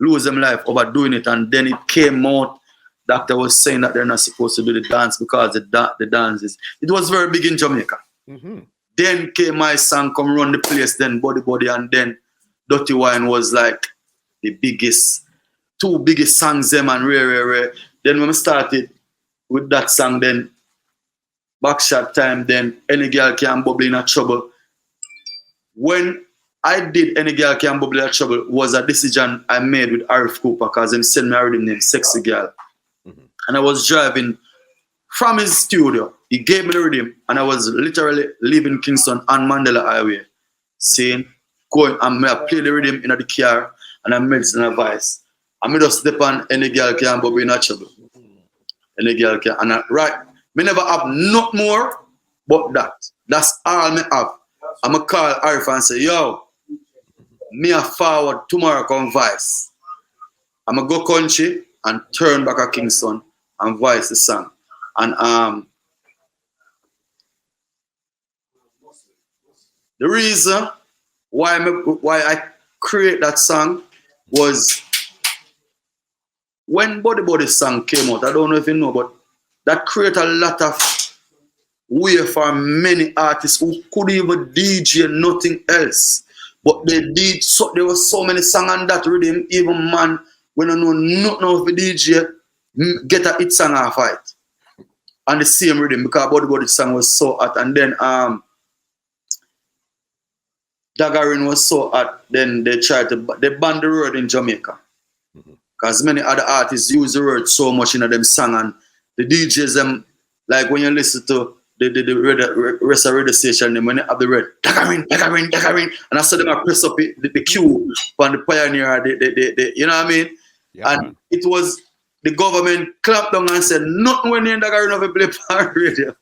lose them life over doing it. And then it came out, doctor was saying that they're not supposed to do the dance because the dance is... It was very big in Jamaica. Then came my song, come run the place, then Body, and then Dirty Wine was like the biggest, two biggest songs them and rare. Then when we started with that song, then Backshot Time, then Any Girl Can Bubble in a Trouble. When I did Any Girl Can Bubble in a Trouble was a decision I made with Arif Cooper because he sent me a rhythm named Sexy Girl. And I was driving from his studio. He gave me the rhythm and I was literally leaving Kingston on Mandela Highway, saying, going, and I play the rhythm in the car and I made some advice. And I just step on Any Girl Can Bubble in a Trouble. Any Girl Can, and me never have not more but that. That's all me have. I'ma call Arif and say, yo, me a forward tomorrow come Vice. I'm going to go country and turn back at Kingston and voice the song. And the reason why I create that song was when Body Body song came out, I don't know if you know, but that created a lot of way for many artists who could even DJ nothing else. But they did so, there was so many songs on that rhythm, even man when I know nothing of the DJ get a hit song off it. And the same rhythm because Body Body song was so hot. And then Daggarin was so hot, then they banned the word in Jamaica. Because many other artists use the word so much in them song, and the DJs them, like when you listen to the rest of the radio station, when they have the word Daggarin, and I saw them press up the cue on the Pioneer, you know what I mean? Yeah, and man. It was the government clamped down and said, nothing when you're in Daggarin of a play on radio.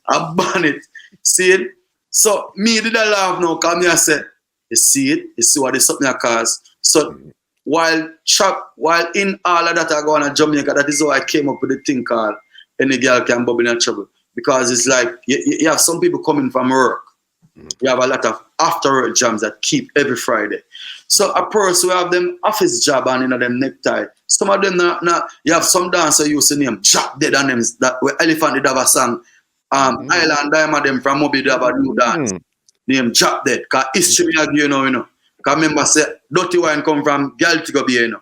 I ban it. See it? So me did I laugh now, because me I said, you see it, you see what this something cause. So while in all of that I go on to Jamaica, that is how I came up with the thing called Any Girl Can Bubble in Trouble. Because it's like you have some people coming from work. You have a lot of after work jams that keep every Friday. So a person who have them office job and them necktie. Some of them you have some dancer used to name Drop Dead on them that where Elephant did have a song. Island Diamond them from Moby have a new dance. Name Drop Dead. Cause history me agree, you know. Cause remember say Dirty Whine come from Girl to go be, you know.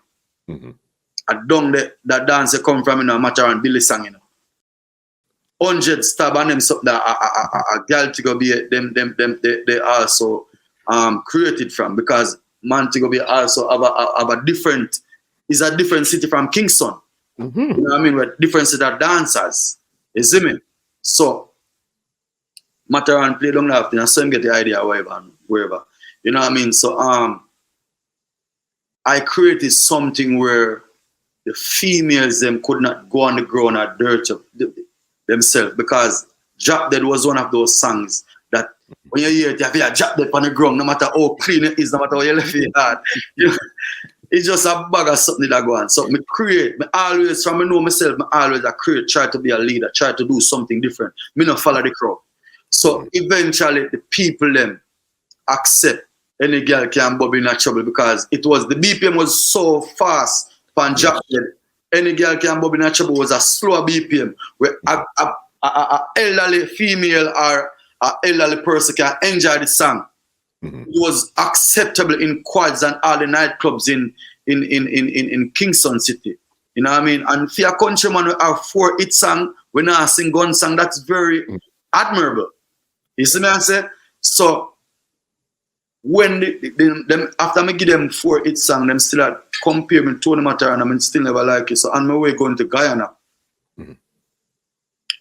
And down that dance come from, you know, Matterhorn Billy song, you know. 100 stab and them something that a girl to go be them they also created from, because Montego Bay also have a different city from Kingston. You know what I mean? With different set of dancers. You see me? So Matterhorn play long enough, and so him get the idea wherever. You know what I mean? So I created something where the females them could not go on the ground or dirt up themselves, because Drop Dead was one of those songs that when you hear it, you feel like Drop Dead on the ground, no matter how clean it is, no matter how you left it hard. It's just a bag of something that go on. So me create, me always, from me know myself, me always I create, try to be a leader, try to do something different. Me not follow the crowd. So eventually the people them accept Any Girl Can Bubble in Trouble, because it was, the BPM was so fast on Drop Dead. Any Girl Can Bubble in Trouble was a slower BPM where a elderly female or a elderly person can enjoy the song. It was acceptable in quads and all the nightclubs in Kingston City. You know what I mean? And for a countryman who have 4 hit song, we now sing gun song, that's very admirable. You see me I say? So when them after me give them 4 hit song, them still compare me to Tony Matterhorn, and I still never like it. So on my way going to Guyana,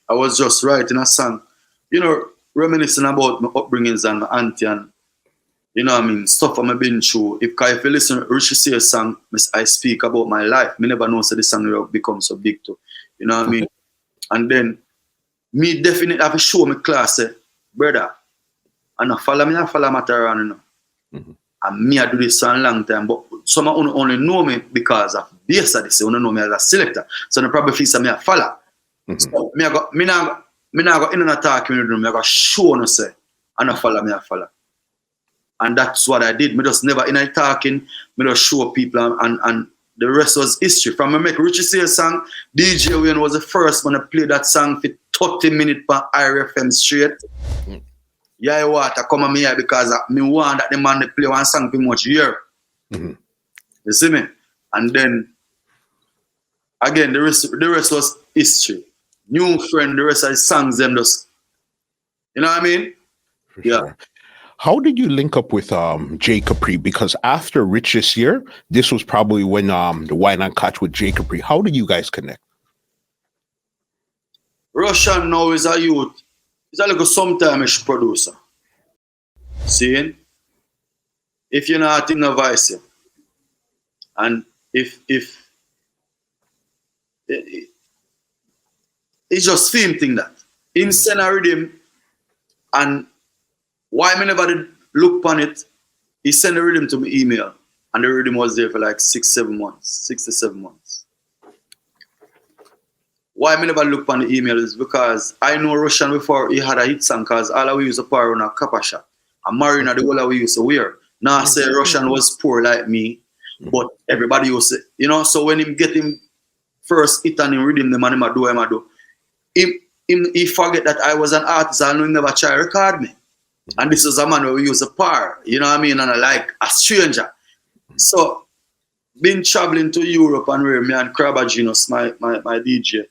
I was just writing a song, you know, reminiscing about my upbringings and my auntie, and you know what I mean, stuff I've been through. If you listen to Richie Sears song, I speak about my life. Me never know so this song will become so big too. You know what I mean? And then me definitely have to show my class, say, brother, I follow Matterhorn, you know. And me I do this for a long time, but some only know me because of Bass Odyssey. They know me as a selector. So they probably feel that me I follow. So me not go in and attack me, I go show no say, and I follow. And that's what I did. Me just never in a talking, me just show people, and the rest was history. From me make Richie say a song, DJ Wayne was the first one to play that song for 30 minutes per IRFM straight. Yeah, what I come on me here because me want that the man they play one song pretty much here. You see me? And then again the rest was history. New friend, the rest of the songs them just, you know what I mean? For sure. How did you link up with J Capri? Because after Rich's year, this was probably when the Whine Kotch with J Capri. How did you guys connect? Russian now is a youth. He's a little sometimes producer. See? If you're not in a voice, and if it's just film thing that. In send a rhythm, and why me never did look upon it, He sent the rhythm to my email, and the rhythm was there for like 6-7 months, 6 to 7 months. Why I never look on the email is because I know Russian before he had a hit song, because all we used to par on a copper shop. And Marina, the whole we used to wear. Now I say Russian was poor like me, but everybody used to, you know, so when him get him first hit and him rhythm, the man him a do. He forget that I was an artist and he never try to record me. And this is a man who we used to par, you know what I mean? And I like a stranger. So, been traveling to Europe and where me and Crabaginos, my DJ,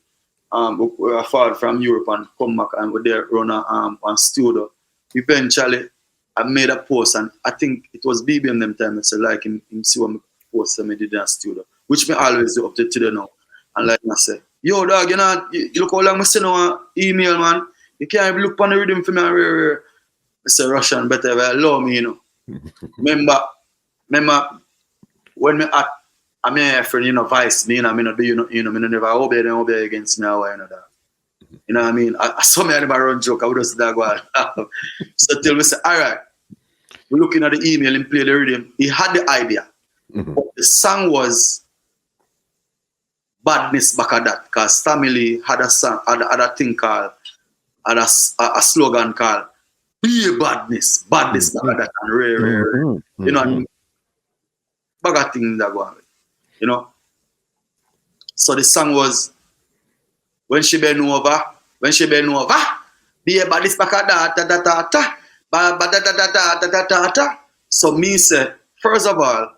we are far from Europe and come back and we're there run a studio. Eventually, I made a post and I think it was BBM them time. I said, like, him see what I post I did in a studio, which me always do up to today now. And like I say, yo, dog, you look how long I send an email, man. You can't even look on the rhythm for me. I say, Russian better allow me, you know. remember when me at I'm a friend, you know, vice me, I mean, me never obey against me, you know that. You know what I mean? I saw me never run joke, I would just say that. So till we say, all right, we're looking at the email and play the rhythm. He had the idea. But the song was badness back at that, because family had a song, had a thing called, had a slogan called be badness back at that, and rare. You know, bag of things that go on. You know? So the song was when she bend over, be about this back at that, So me say, first of all,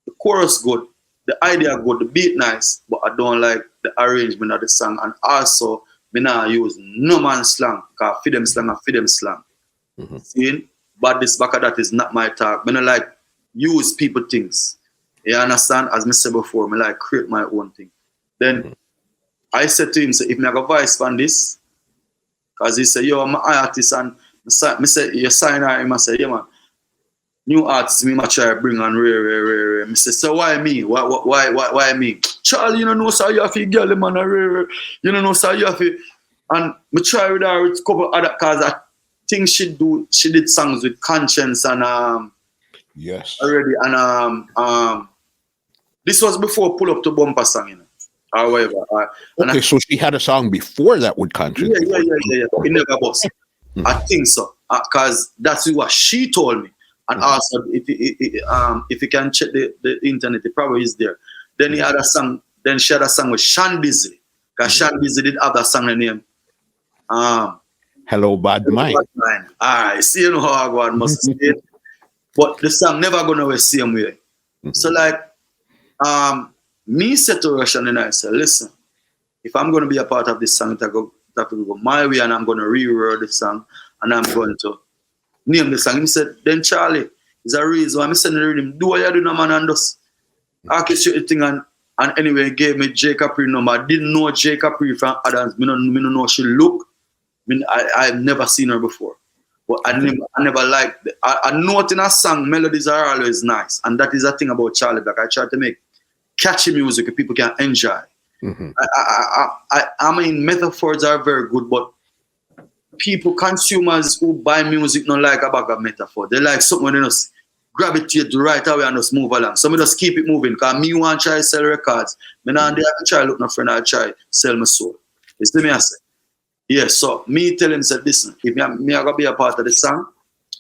the chorus good, the idea good, the beat nice, but I don't like the arrangement of the song, and also me not use no man slang, because feed them slang. See? But this back at that is not my talk. Me not like use people things. You understand? As I said before, I like create my own thing. Then I said to him, say, if I have a voice on this, because he said, yo, I'm an artist, and I said, you sign her, I said, yeah, man, new artists, me try to bring on rare. I said, so why me? Why me? Charlie, you don't know, so you have to girl, man, rare. You don't know, so you have to. And I try with her with a couple other, because I think she did songs with Conscience and yes already, and this was before Pull Up to Bumper song, you know. However, okay, so she had a song before that with Conscience. Yeah. It never was. I think so, because that's what she told me. And also, if you can check the internet, it probably is there. Then he had a song. Then she had a song with Sean Dizzy, because Sean Dizzy did have that song named Hello Bad Mind. Alright, see, you know how I go and must say it. But the song never gonna be the same way. So like, me said to Russian and I said, listen, if I'm gonna be a part of this song, it have to go my way, and I'm gonna reword the song, and I'm going to name the song. He said, then Charlie, is a reason why I'm sending the rhythm. Do what you do, no man, and just orchestrate the thing. And anyway, he gave me J Capri number. I didn't know J Capri from Adams. I don't know how she look. I've never seen her before. But I never liked it. I note in a song, melodies are always nice. And that is a thing about Charley Black. I try to make catchy music that people can enjoy. I mean, metaphors are very good, but people, consumers who buy music don't like a bag of metaphor. They like something they just gravitate right away and just move along. So I just keep it moving. Because me want to try to sell records. I have to try look my friend, I try sell my soul. You see me I say? Yes, so me tell him, said, listen, if me are going to be a part of the song,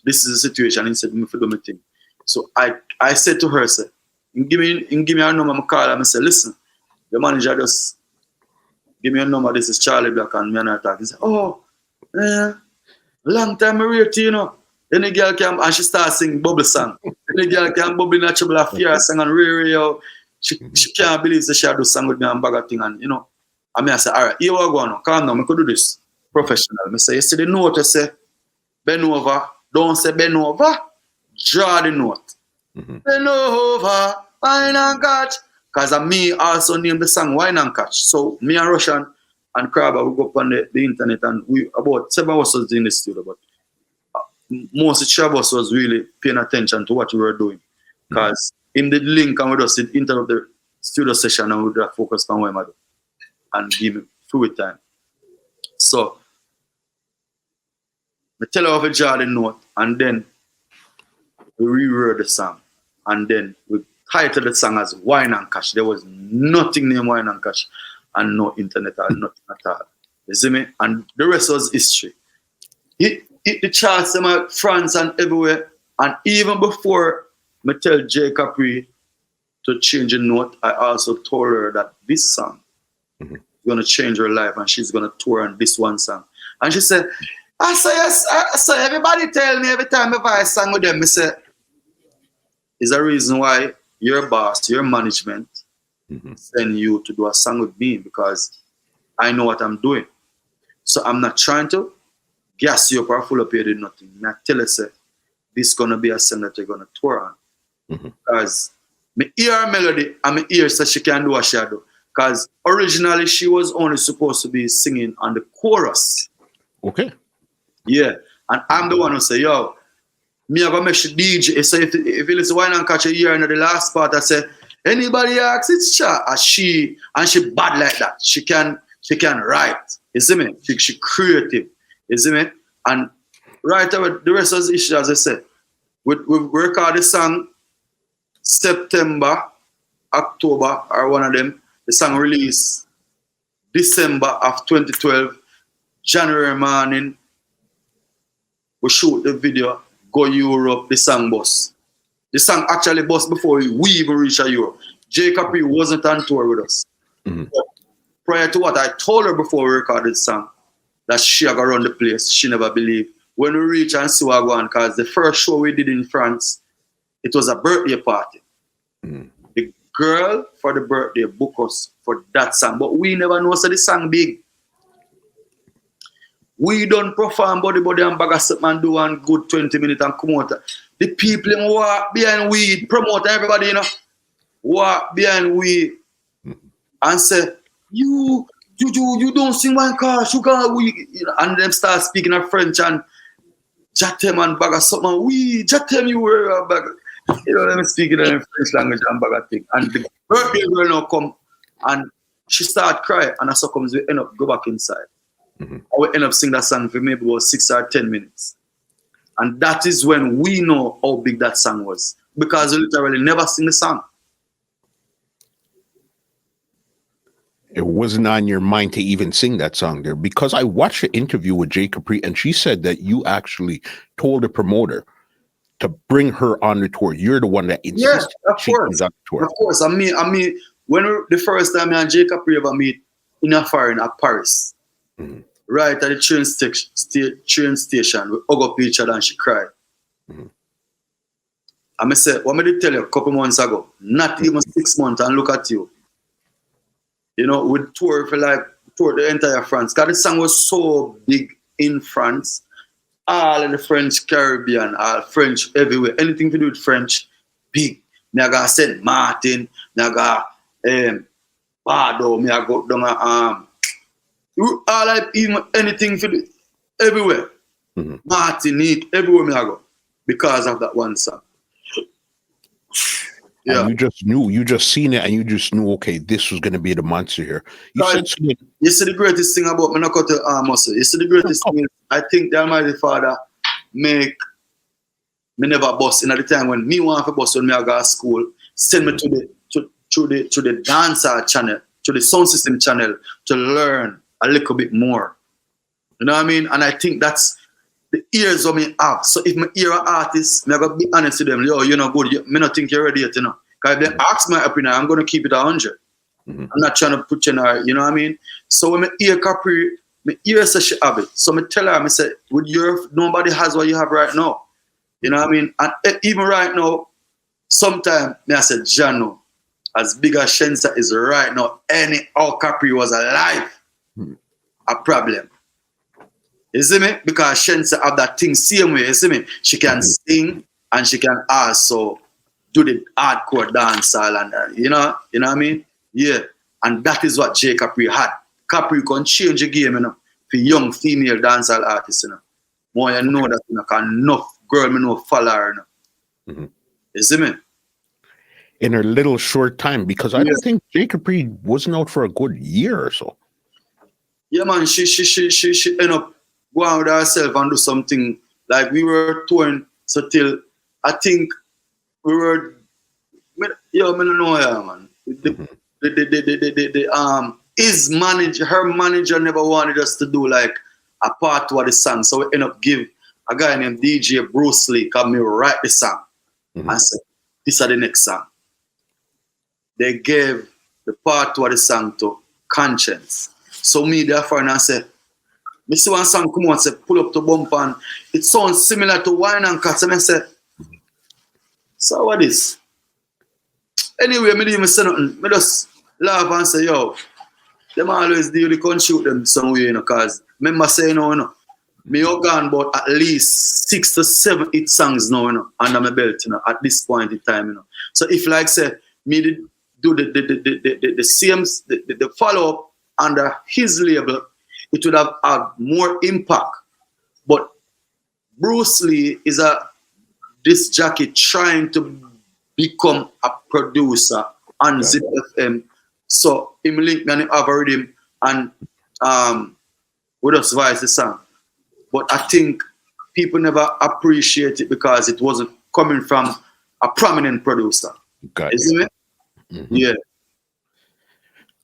this is the situation. He said, me for do my thing. So I said to her, say, give me a number, I call him, I said, listen, the manager just give me a number, this is Charley Black, and me and I talk. He said, oh, long time I rate you, know. Then the girl came and she started singing bubble song. Then the girl came bubble in a trouble of fear song and radio. She can't believe that she had do song with me and bag of thing, and you know. And I say, all right, here we go now. Calm down, I could do this professional. I say, you see the note, I say, bend over. Don't say bend over. Draw the note. Bend over, Whine Kotch. Because me also named the song Whine Kotch. So me and Russian and Crabber, we go up on the internet, and we about 7 of us was in the studio, but most of the us was really paying attention to what we were doing. Because in the link, and we just interrupt the studio session, and we would focus on what we do and give me fluid time. So I tell her of a draw the note, and then we rewrote the song. And then we titled the song as Whine Kotch. There was nothing named Whine Kotch and no internet or nothing at all. You see me? And the rest was history. Hit the charts in France and everywhere. And even before I tell J Capri to change a note, I also told her that this song is going to change her life and she's going to tour on this one song. And she said, I say, everybody tell me every time if I sang with them, I say, is a reason why your boss, your management send you to do a song with me because I know what I'm doing. So I'm not trying to gas you up or full up you did nothing. I tell you, say, this is going to be a song that you're going to tour on. Because me hear her melody and me hear so she can do what she do. Because originally she was only supposed to be singing on the chorus. Okay. Yeah. And I'm the one who say, yo, me have a make the DJ. So if you listen to Whine Kotch here in the last part, I say, anybody asks, it's Cha. And she bad like that. She can write. You see me? She creative. You see me? And right away, the rest of the issue, as I said, we record the song September, October, or one of them. The song released December of 2012. January morning, we shoot the video, go Europe, the song bus. The song actually bus before we even reach Europe. J Capri wasn't on tour with us. Prior to what I told her before we recorded the song, that she had run the place, she never believed. When we reached and see what going, because the first show we did in France, it was a birthday party. The girl for the birthday booked us for that song, but we never know so the song big. We don't perform body and bag of something and do one good 20 minutes and come out. The people walk behind we, promote everybody, you know, walk behind we and say, you don't sing Whine Kotch, you can't, we, you know, and them start speaking in French and chat them and bag of something, we chat them you were a bag. You know, them speaking in French language and bag of thing. And the birthday girl now come and she start crying and as so comes we end up go back inside. I will end up singing that song for maybe about 6 or 10 minutes. And that is when we know how big that song was. Because we literally never sing the song. It wasn't on your mind to even sing that song there. Because I watched an interview with J Capri and she said that you actually told the promoter to bring her on the tour. You're the one that insisted she comes on the tour. Of course. I mean, when the first time me and J Capri ever meet in a foreign at Paris, right at the train station, we hug up each other and she cried. I said, what did I tell you a couple months ago? Not even 6 months and look at you. You know, we toured the entire France. Because the song was so big in France. All in the French Caribbean, all French everywhere. Anything to do with French, big. Me I got Saint Martin, me I got Bardo, me I go down all like even anything for the, everywhere. Martinique, everywhere me I go. Because of that one song. Yeah. And you just seen it and you just knew, okay, this was going to be the monster here. You see the greatest thing about me not cut the muscle. You see the greatest thing, I think the Almighty Father make me never bust in at the time when me want to bust when me I go to school, send me to the dancer channel, to the sound system channel to learn a little bit more. You know what I mean? And I think that's the ears of me have. So if me hear an artist, me I gotta be honest with them, yo, you're not good. Me not think you're ready yet, you know. Because if they ask my opinion, I'm gonna keep it 100. I'm not trying to put you in a, you know what I mean? So when me hear Capri, me hear say she have it. So me tell her, me say, with your nobody has what you have right now. You know what I mean? And even right now, sometimes me I say, Jano, as big as Shensa is right now, how Capri was alive, a problem. You see me? Because Shensa have that thing same way, you see me? She can sing and she can also do the hardcore dancehall and you know what I mean? Yeah. And that is what J Capri had. Capri can change the game, you know, for young female dancehall artists, you know. More you know that, you know, because enough girl me know follow her, you know. You see me? In her little short time, because I don't think J Capri wasn't out for a good year or so. Yeah, man, she ended up go out with herself and do something like we were touring so till I think we were, I don't know, yeah, man. Her manager never wanted us to do like a part of the song, so we end up give a guy named DJ Bruce Lee come me write the song and said, "This is the next song." They gave the part of the song to Conscience. So me therefore and I said, "Me see one song come on, say pull up the bumper and it sounds similar to Whine Kotch," and I said, "So what is?" Anyway, me didn't even say nothing. Me just laugh and say, "Yo, them always do the can shoot them some way, cause remember saying, me have gone about at least 6 to 7 hit songs now, under my belt, at this point in time, So if like say me did do the same the follow-up under his label, it would have had more impact. But Bruce Lee is this jockey trying to become a producer on Zip FM. So him link me and him have a rhythm and we just voice the song. But I think people never appreciate it because it wasn't coming from a prominent producer. Isn't it? Yeah.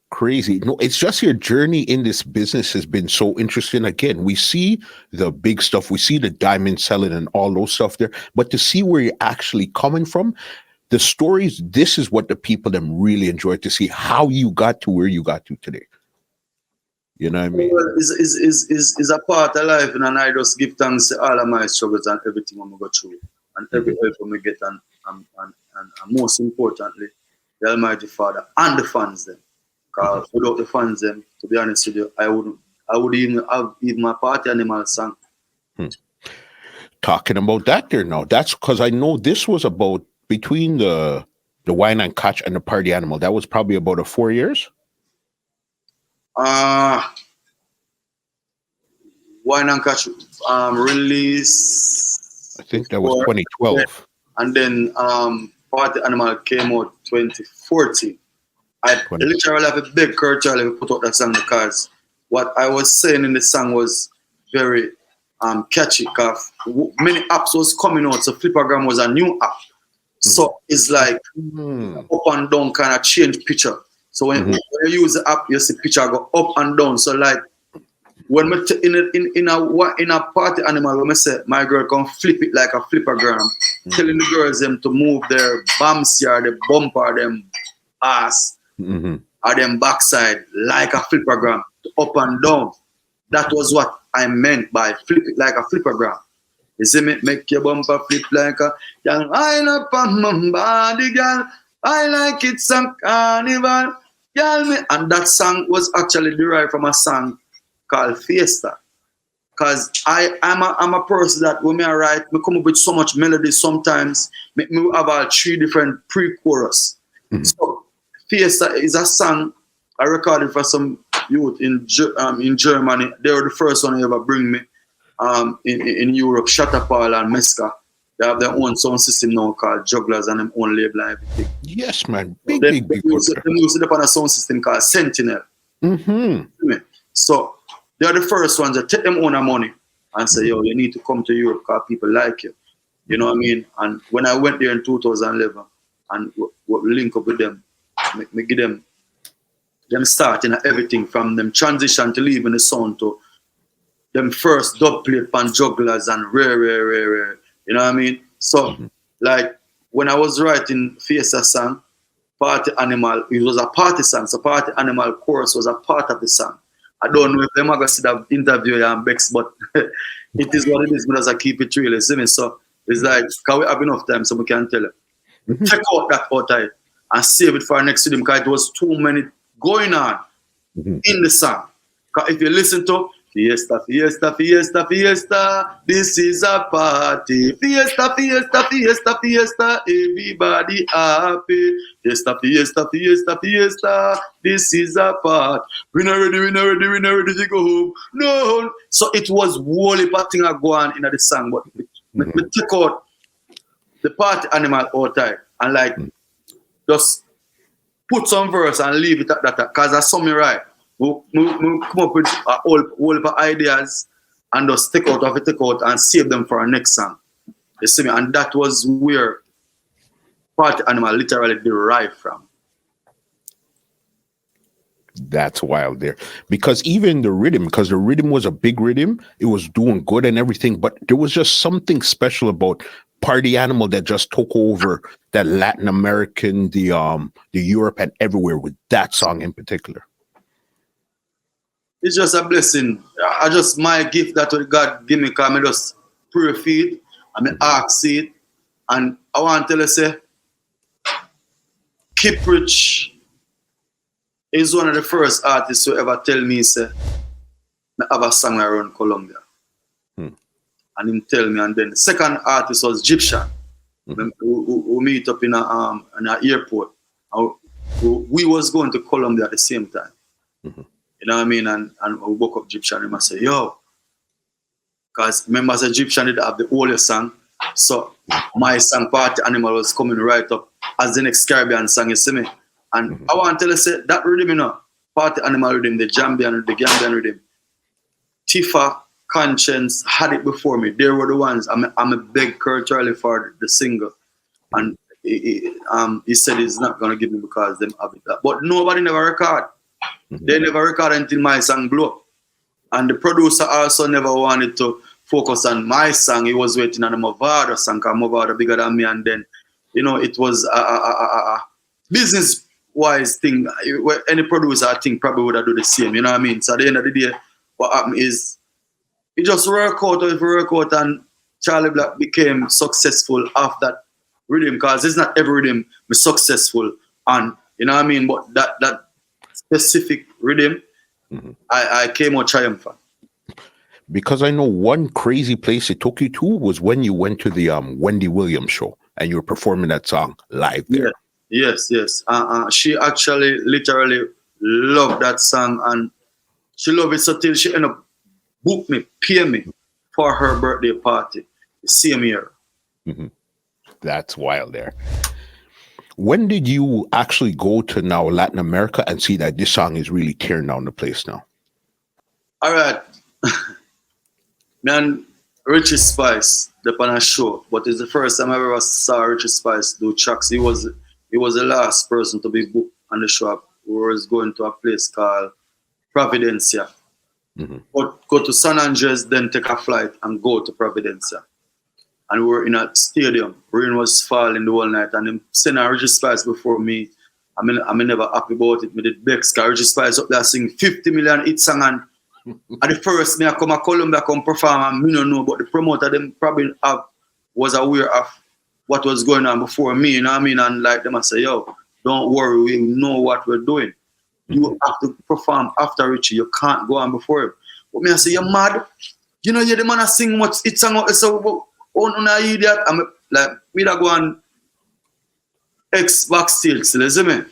Crazy. No, it's just your journey in this business has been so interesting. Again, we see the big stuff, we see the diamond selling and all those stuff there, but to see where you're actually coming from, the stories, this is what the people them really enjoy, to see how you got to where you got to today. You know what I mean? Well, is a part of life, and I just give thanks to all of my struggles and everything I'm go through, and every help I get, and most importantly, the Almighty Father and the fans them. Because without the fans them, to be honest with you, I would even have my party animal song. Talking about that there now, that's because I know this was about between the Whine Kotch and the Party Animal. That was probably about 4 years. Whine Kotch release. I think that was 2012. And then Party Animal came out 2014. I literally have a big Kurt Charley to put out that song because what I was saying in the song was very catchy. Cause many apps was coming out, so Flippergram was a new app. So it's like up and down kind of change picture. So when you use the app, you see picture go up and down. So like when me in a Party Animal, when I say my girl can flip it like a flippergram, telling the girls them to move their bumps or the bumper, them ass, or them backside like a flippergram, up and down. That was what I meant by flip it like a flippergram. You see me make your bumper flip like a girl. I up on my body, girl. I like it some carnival, girl. Me. And that song was actually derived from a song called Fiesta. Cause I'm a person that when I write, I come up with so much melody sometimes. Me have all 3 different pre-chorus. So Fiesta is a song I recorded for some youth in Germany. They were the first one who ever bring me in Europe, Shatterpal and Meska. They have their own sound system now called Jugglers and them own label and everything. Yes, man. Big. They use it upon a sound system called Sentinel. So they are the first ones that take them own money and say, yo, you need to come to Europe because people like you. You know what I mean? And when I went there in 2011 and link up with them, me give them starting everything from them transition to leaving the sound to them first dub plate pan Jugglers and rare. You know what I mean? So like when I was writing Fiesta song, Party Animal, it was a party song. So Party Animal chorus was a part of the song. I don't know if them are going to see that interview and Bex, but it is what it is because I keep it real. See me? So it's like, can we have enough time so we can tell it? Check out that outside and save it for our next film because it was too many going on in the song. Because if you listen to Fiesta, Fiesta, Fiesta, Fiesta, this is a party. Fiesta, Fiesta, Fiesta, Fiesta, everybody happy. Fiesta, Fiesta, Fiesta, Fiesta, this is a party. We not ready to go home. No. So it was wholly thing I go on in the song, but we took out the Party Animal outside and like just put some verse and leave it at that because I saw me right. We come up with a whole heap of ideas and just take out and save them for our next song. You see me? And that was where Party Animal literally derived from. That's wild there. Because even the rhythm was a big rhythm, it was doing good and everything, but there was just something special about Party Animal that just took over that Latin American, the Europe and everywhere with that song in particular. It's just a blessing. I just my gift that God give me, because I just pray feed, I mean ask it, and I want to tell you say, Keep Rich is one of the first artists who ever tell me say, I have a song around Colombia. And him tell me, and then the second artist was Egyptian, who meet up in an airport. We was going to Colombia at the same time. You know what I mean? And we woke up Egyptian and I say, yo, because remember as Egyptian did have the oldest song. So my song Party Animal was coming right up as the next Caribbean song, you see me? And I want to tell you, say, that rhythm, you know, Party Animal rhythm, the Gambian rhythm, Tifa, Conscience had it before me. They were the ones. I'm a big Kurt Charlie for the single. And he said he's not going to give me because them have it. But nobody never record. They never record until my song blew up. And the producer also never wanted to focus on my song. He was waiting on the Movado song, because Movado bigger than me. And then, you know, it was a business-wise thing. Any producer, I think, probably would have done the same. You know what I mean? So at the end of the day, what happened is, it just worked out, and Charley Black became successful off that rhythm, because it's not every rhythm is successful on, you know what I mean? But that specific rhythm, I came out triumphant. Because I know one crazy place it took you to was when you went to the Wendy Williams show and you were performing that song live there. Yeah. Yes. She actually literally loved that song, and she loved it so till she ended up book me, pay me for her birthday party the same year. That's wild there. When did you actually go to now Latin America and see that this song is really tearing down the place now? All right. Man, Richie Spice, the on a show, but it's the first time I ever saw Richie Spice do tracks. He was the last person to be booked on the show. We was going to a place called Providencia. But go to San Andres, then take a flight and go to Providencia. And we were in a stadium. Rain was falling the whole night, and them sent a Richie Spice before me. I'm never happy about it. Me did Bex, because Richie Spice up there sing 50 million hit song, and at the first me I come to Colombia come perform, and me don't know, but the promoter them probably was aware of what was going on before me, you know what I mean? And like them I say, yo, don't worry, we know what we're doing. You have to perform after Richie. You can't go on before him. But me I say, you're mad. You know, you're the man that sing much it song. So, on a idiot. I'm like, me that go on X backstage, still, see me?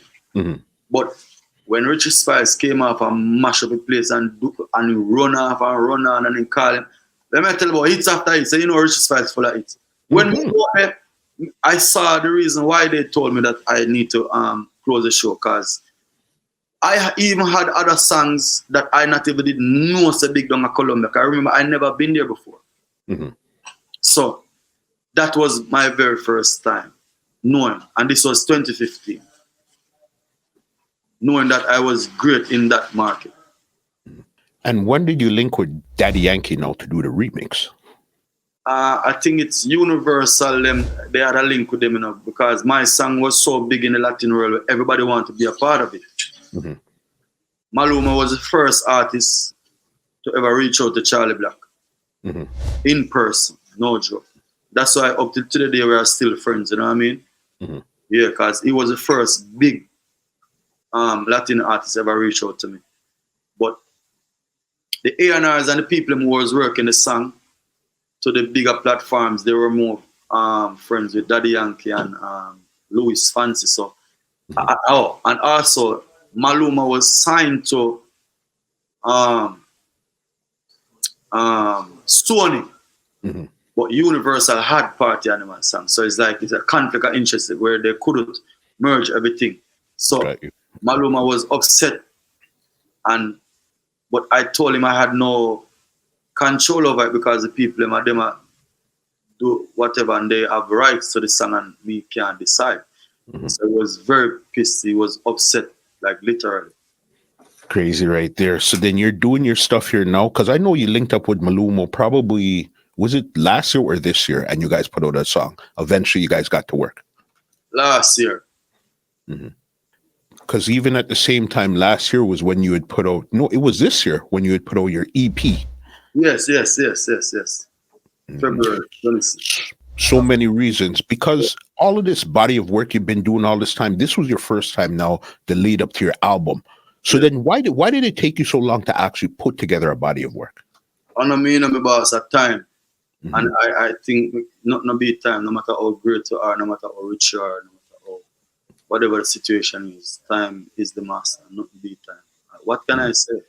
But when Richie Spice came off and mash up the place and run off and then call him, let me tell you about hits after hits. So you know Richie Spice full of hits. When we go there, I saw the reason why they told me that I need to close the show, because I even had other songs that I not even didn't know so big down in Colombia. I remember I never been there before. So that was my very first time knowing, and this was 2015, knowing that I was great in that market. And when did you link with Daddy Yankee now to do the remix? I think it's Universal. They had a link with them, you know, because my song was so big in the Latin world, everybody wanted to be a part of it. Maluma was the first artist to ever reach out to Charley Black in person, no joke. That's why up to the day we are still friends, you know what I mean? Yeah, because he was the first big Latin artist ever reach out to me. But the A&Rs and the people who was working the song to the bigger platforms, they were more friends with Daddy Yankee and Louis Fancy. So, and also Maluma was signed to Sony, but Universal had Party Animal songs. So it's a conflict of interest where they couldn't merge everything. So Maluma was upset, but I told him I had no control over it, because the people them do whatever, and they have rights to the song, and we can't decide. So he was very pissed. He was upset, like literally. Crazy right there. So then you're doing your stuff here now, because I know you linked up with Malumo probably, was it last year or this year? And you guys put out a song. Eventually you guys got to work. Last year. Because even at the same time last year was when you had put out, no, it was this year when you had put out your EP. Yes. February 26th. So many reasons, because all of this body of work you've been doing all this time, this was your first time now to lead up to your album. So then why did it take you so long to actually put together a body of work? I know me and my boss at time. And I think not be time, no matter how great you are, no matter how rich you are, no matter how, whatever the situation is, time is the master, not be time. What can I say?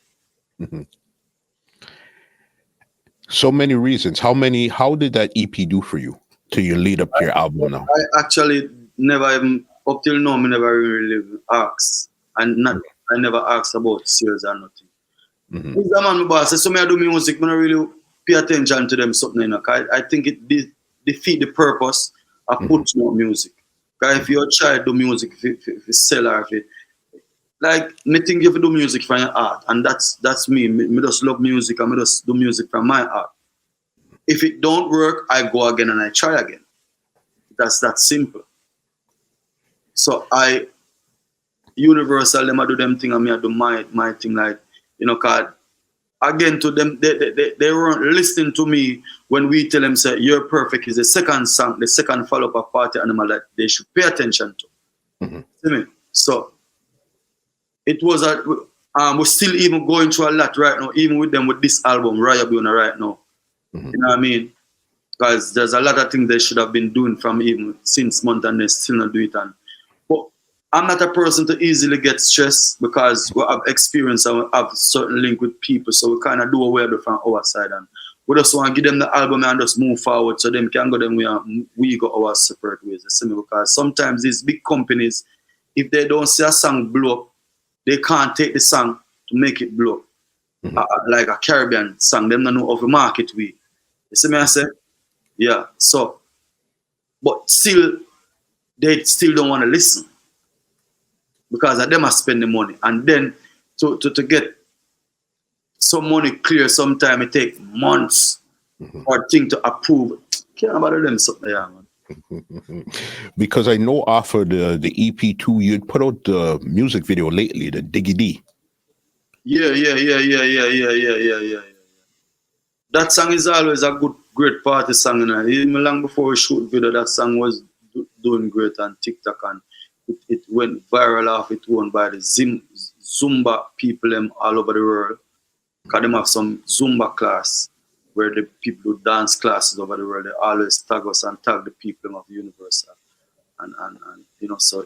So many reasons. How did that EP do for you till you lead up to your album now? I actually never even, up till now, I never really asked. I never asked about sales or nothing. He's the man, my boss. So I do music, I don't really pay attention to them something. You know, I think it defeat the purpose of putting out music. Because if you're trying to do music, if you sell or if you, like, me think you have to do music from your art, and that's me. Me just love music, and me just do music from my art. If it don't work, I go again and I try again. That's that simple. So Universal, them I do them thing, and me I do my thing, like, you know, cause again to them, they weren't listening to me when we tell them, say, You're Perfect is the second song, the second follow-up of Party Animal that they should pay attention to. See me? So it was we're still even going through a lot right now, even with them with this album, Rio Bueno right now. You know what I mean? Because there's a lot of things they should have been doing from even since month, and they still not do it. But I'm not a person to easily get stressed, because we have experience and we have certain link with people, so we kind of do away with it from our side, and we just want to give them the album and just move forward so them can go them way and we go our separate ways. Because sometimes these big companies, if they don't see a song blow up, they can't take the song to make it blow up. Like a Caribbean song, them don't know how to market we. You see me I say? Yeah. So, but still, they still don't want to listen, because of them are spending money. And then to get some money clear, sometimes it takes months for thing to approve. Can't bother them something, yeah, man. Because I know off of the EP2, you'd put out the music video lately, the Diggy D. Yeah. That song is always a great party song. And even long before we shoot video, that song was doing great on TikTok, and it went viral off its own by the Zumba people all over the world. Because they have some Zumba class where the people who dance classes over the world, they always tag us and tag the people of Universal. And you know, so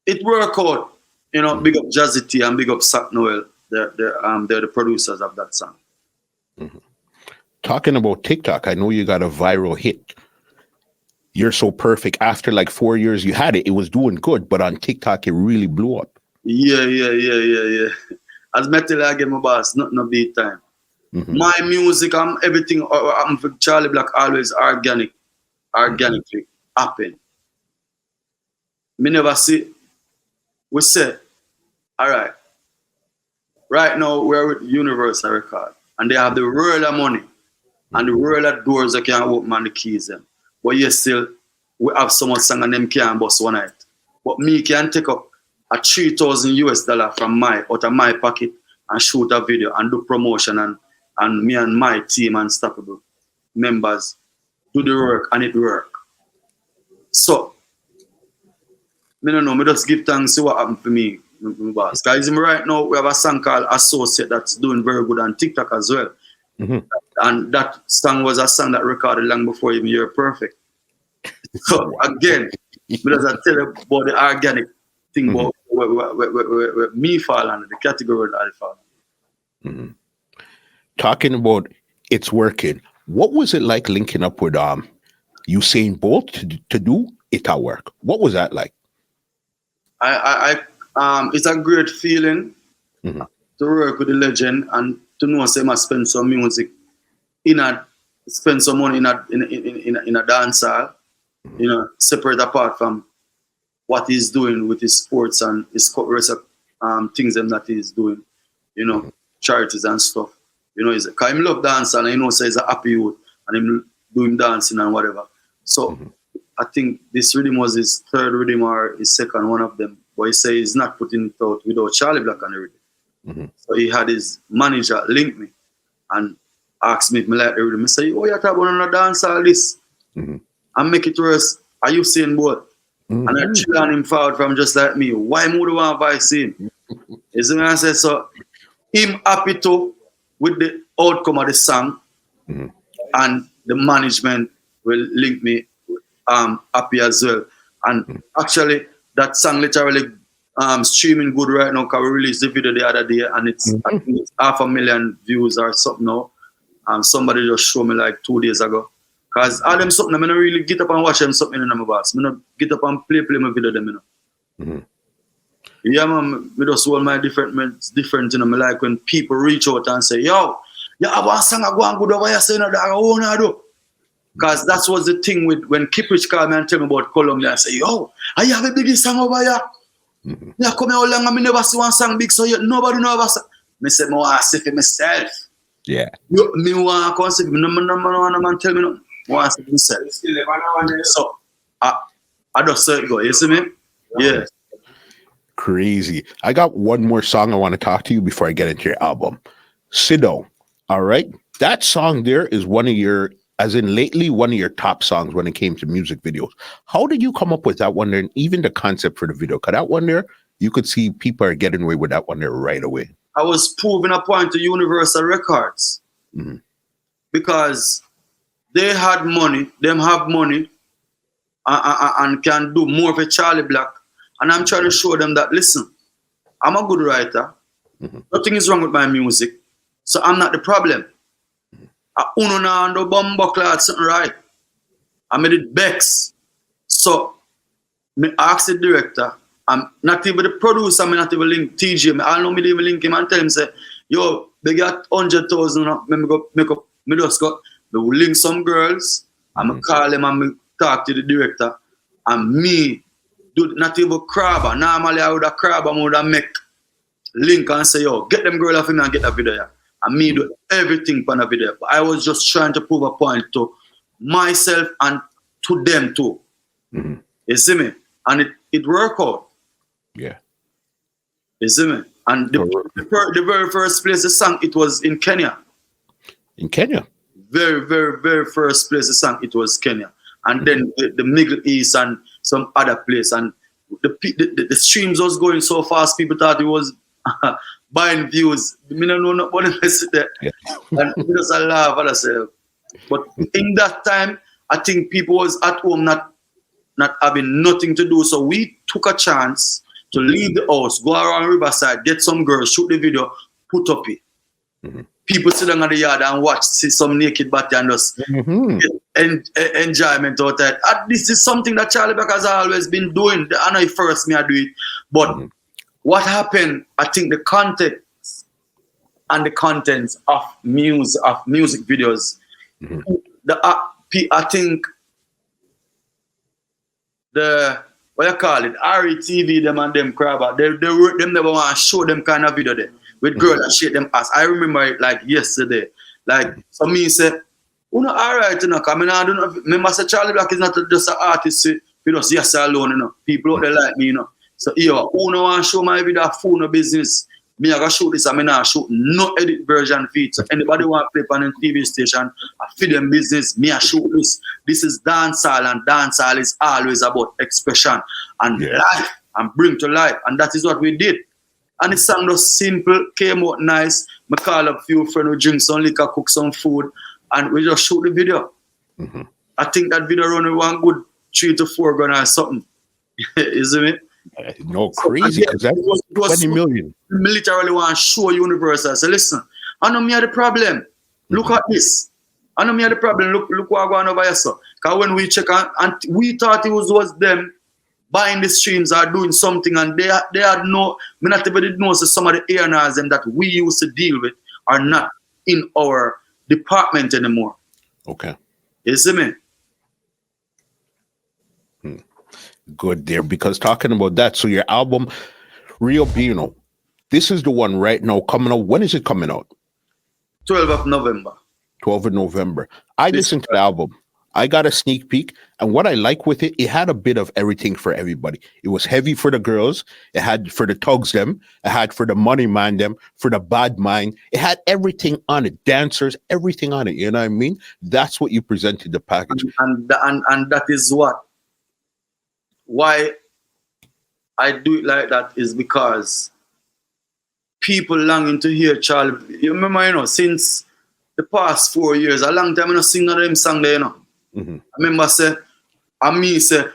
it worked out. You know, big up Jazzy T and big up Sack Noel. They're the producers of that song. Talking about TikTok, I know you got a viral hit. You're So Perfect. After like 4 years you had it, it was doing good, but on TikTok it really blew up. Yeah. As I tell you again, my boss, not no beat time. My music, everything, I'm for Charley Black, always organically happen. Me never see. We say, all right now we're with Universal Record, and they have the world of money and the world of doors that can open and the keys them. But yet still, we have so much song and them can't bust one night. But me can take up a $3,000 from out of my pocket and shoot a video and do promotion, and me and my team Unstoppable members do the work, and it work. So, I don't know, me just give thanks to what happened for me, my boss. Guys, right now we have a song called Associate that's doing very good on TikTok as well. And that song was a song that recorded long before even You're Perfect. So again, because I tell you about the organic thing about where me fall under the category that I fall. Talking about it's working, what was it like linking up with Usain Bolt to do it at work? What was that like? It's a great feeling to work with the legend and to know say I spend some music in a spend some money in a dance hall, you know, separate apart from what he's doing with his sports and his things that he's doing, you know, charities and stuff. You know, because he love dancing and he knows he's a happy youth and him doing dancing and whatever. So I think this rhythm was his third rhythm or his second, one of them. But he says he's not putting it out without Charley Black on the rhythm. So he had his manager link me and asked me if I like the rhythm. I say, oh, you're talking about a dance all this. And make it worse. Are you Usain Bolt? And I chill on him forward from just like me. Why would you want to voice him? You see what I say? So him happy too with the outcome of the song, and the management will link me happy as well. And actually that song literally streaming good right now because we released the video the other day and I think it's 500,000 views or something now. Somebody just showed me like 2 days ago. Because all them something, I don't really get up and watch them something in my boss. I don't get up and play my video them, you know. Yeah, man, I just hold my different, you know, I like when people reach out and say, yo, you have one song I go and good over here, saying that I want to do. Because that was the thing with when Capri called me and tell me about Colombia and say, yo, I have a big song over here. Yeah, come here all long and I never see one song big, so nobody know about song. I say, I want to see for myself. Yeah. Me want to come see, no man tell me no. Want to see myself. So, I just saw it go, you see me? Yeah. Crazy. I got one more song I want to talk to you before I get into your album. Sidung. All right. That song there is one of your, as in lately, one of your top songs when it came to music videos. How did you come up with that one there and even the concept for the video? Because that one there, you could see people are getting away with that one there right away. I was proving a point to Universal Records because they had money, them have money and can do more for Charley Black. And I'm trying to show them that, listen, I'm a good writer. Nothing is wrong with my music. So I'm not the problem. I uno na ando bomba clad something right. I made it Bex. So me ask the director, I'm not even the producer, I'm not even link TJ. I don't know me even link him and tell him say, yo, they got 100,000. Me go make up, me just got me will link some girls. I'm call them and me talk to the director. And me do not even crabber. Normally I would have crabber, I would have make link and say, yo, get them girl off him and get that video here. And me do everything for the video. But I was just trying to prove a point to myself and to them too. You see me? And it worked out. Yeah. You see me? And the very first place the song, it was in Kenya. In Kenya? Very, very, very first place the song, it was Kenya. And then the Middle East and some other place. And the streams was going so fast, people thought it was buying views. I don't know what I said there. And just I laugh at myself. But in that time, I think people was at home not having nothing to do. So we took a chance to leave the house, go around Riverside, get some girls, shoot the video, put up it. People sit down at the yard and watch, see some naked body and just get enjoyment out of it. And this is something that Charley Black has always been doing. I know first me I do it. But what happened, I think the context and the contents of music videos, I think the what you call it, RETV, them and them crab, they never want to show them kind of video there with girls that shake them ass. I remember it like yesterday. Like, so me say, you know, alright, you know, because I don't know, remember say Charley Black is not just an artist, you know, yes alone, you know. People out there like me, you know. So, yo, who no want to show my video full no business? Me I go shoot this and me not shoot no edit version feed. So anybody want to play on a TV station, I feed them business, me I shoot this. This is dancehall, and dancehall is always about expression and life and bring to life. And that is what we did. And the song was simple, came out nice. Me call up a few friends, we drink some liquor, cook some food, and we just shoot the video. I think that video run with one good 3 to 4 grand or something. You see me? No, crazy, because that was 20 million. We literally want to show Universal. So listen, I know me had the problem. Look at this. I know me had the problem. Look what going over here. So, because when we check and we thought it was them buying the streams or doing something, and they had no, me not even did know so some of the A&Rs them that we used to deal with are not in our department anymore. Okay. You see me? Good there. Because talking about that, so your album, Rio Bueno, this is the one right now coming out. When is it coming out? 12th of November. 12th of November. I listened to the album. I got a sneak peek. And what I like with it, it had a bit of everything for everybody. It was heavy for the girls. It had for the thugs them. It had for the money man them, for the bad mind. It had everything on it. Dancers, everything on it. You know what I mean? That's what you presented the package. And that is why I do it like that is because people longing to hear Charlie. You remember, since the past 4 years, a long time I sing none of them songs there, Mm-hmm. I remember say,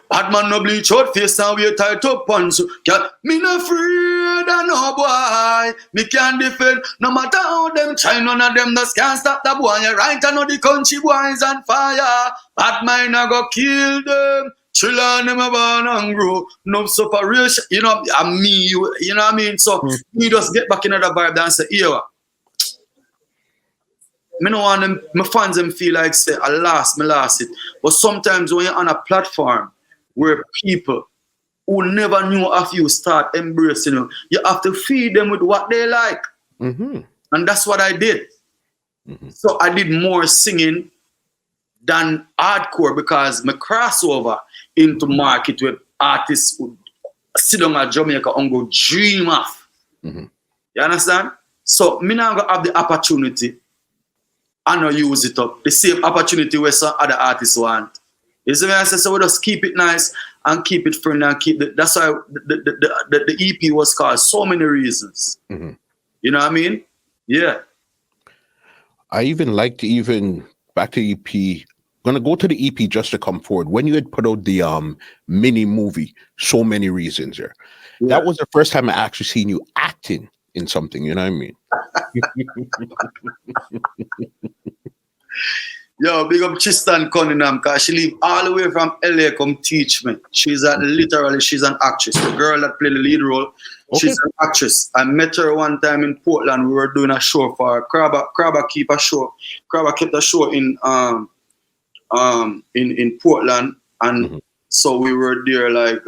bad man no bleach out face and wear tight up pants. Me no afraid of no boy. Me can defend no matter how them try. None of them just can't stop the boy. You right, I know the country boys on fire. Bad man I go kill them. Children them a born and grow. No separation. And me, you know what I mean? So me just get back in the vibe and say, yeah. I don't want them, my fans them feel like say, I lost it. But sometimes when you're on a platform where people who never knew of you start embracing you, you have to feed them with what they like. Mm-hmm. And that's what I did. Mm-hmm. So I did more singing than hardcore because my crossover into market with artists who sit down at Jamaica and go dream of. Mm-hmm. You understand? So me now gonna have the opportunity and not use it up. The same opportunity where some other artists want. You see me? I say, so we just keep it nice and keep it friendly and keep it. That's why the EP was called So Many Reasons. Mm-hmm. You know what I mean? Yeah. I even like to back to EP. Gonna go to the EP just to come forward. When you had put out the mini movie, So Many Reasons there. Yeah. That was the first time I actually seen you acting in something, you know what I mean? Yo, big up Tristan Cunningham, because she live all the way from LA come teach me. She's an actress. The girl that played the lead role, okay. She's an actress. I met her one time in Portland. We were doing a show for her. Crabba kept a show in Portland, and mm-hmm. So we were there like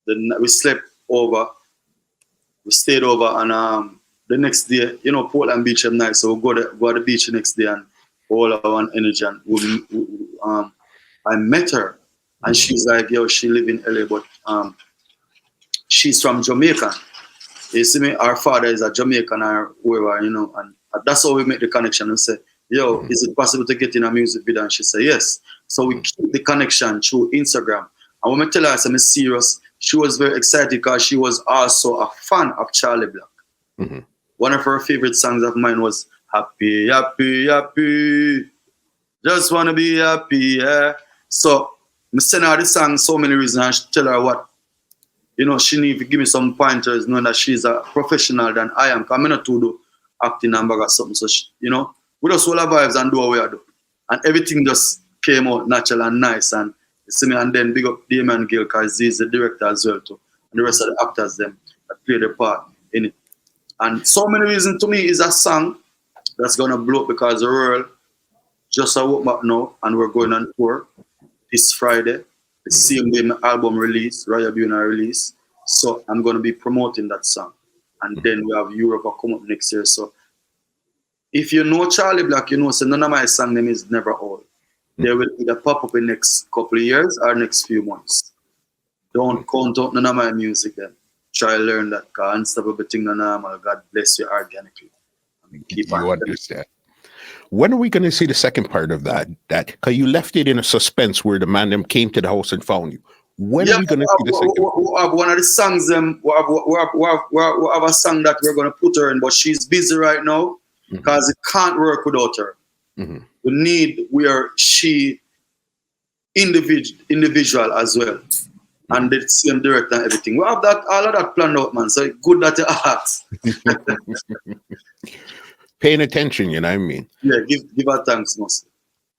we slept over. We stayed over, and the next day, Portland Beach at night, so we go to the beach the next day and all our energy. And I met her, and she's like, yo, she live in LA, but she's from Jamaica. You see me? Our father is a Jamaican or whoever, and that's how we make the connection and say, yo, is it possible to get in a music video? And she said, yes. So we keep the connection through Instagram. And when I tell her I'm serious, she was very excited because she was also a fan of Charley Black. Mm-hmm. One of her favorite songs of mine was Happy, Happy, Happy. Just want to be happy, yeah. So I send her the song So Many Reasons and tell her what, she need to give me some pointers knowing that she's a professional than I am. Because I'm not to do acting and bag or something. So, we just hold our vibes and do what we do. And everything just came out natural and nice. And you see me, and then big up Damon Gill because he's the director as well too. And the rest of the actors them that play their part in it. And So Many Reasons to me is a song that's gonna blow up because the world just woke up now and we're going on tour this Friday. The same day my album release, Rio Bueno release. So I'm gonna be promoting that song. And then we have Europe come up next year. So if you know Charley Black, so none of my song name is never old. They will either pop up in the next couple of years or next few months. Don't count out none of my music then. Try to learn that because unstoppable thing no normal. God bless you organically. Keep on. You understand. When are we going to see the second part of that? Because you left it in a suspense where the man them came to the house and found you. When are we going to see the second part? We have one of the songs, we have a song that we're going to put her in, but she's busy right now because it can't work without her. Mm-hmm. We need where she individual as well. And the same director and everything. We have all of that planned out, man. So good that you asked. Paying attention, you know what I mean? Yeah, give her thanks mostly.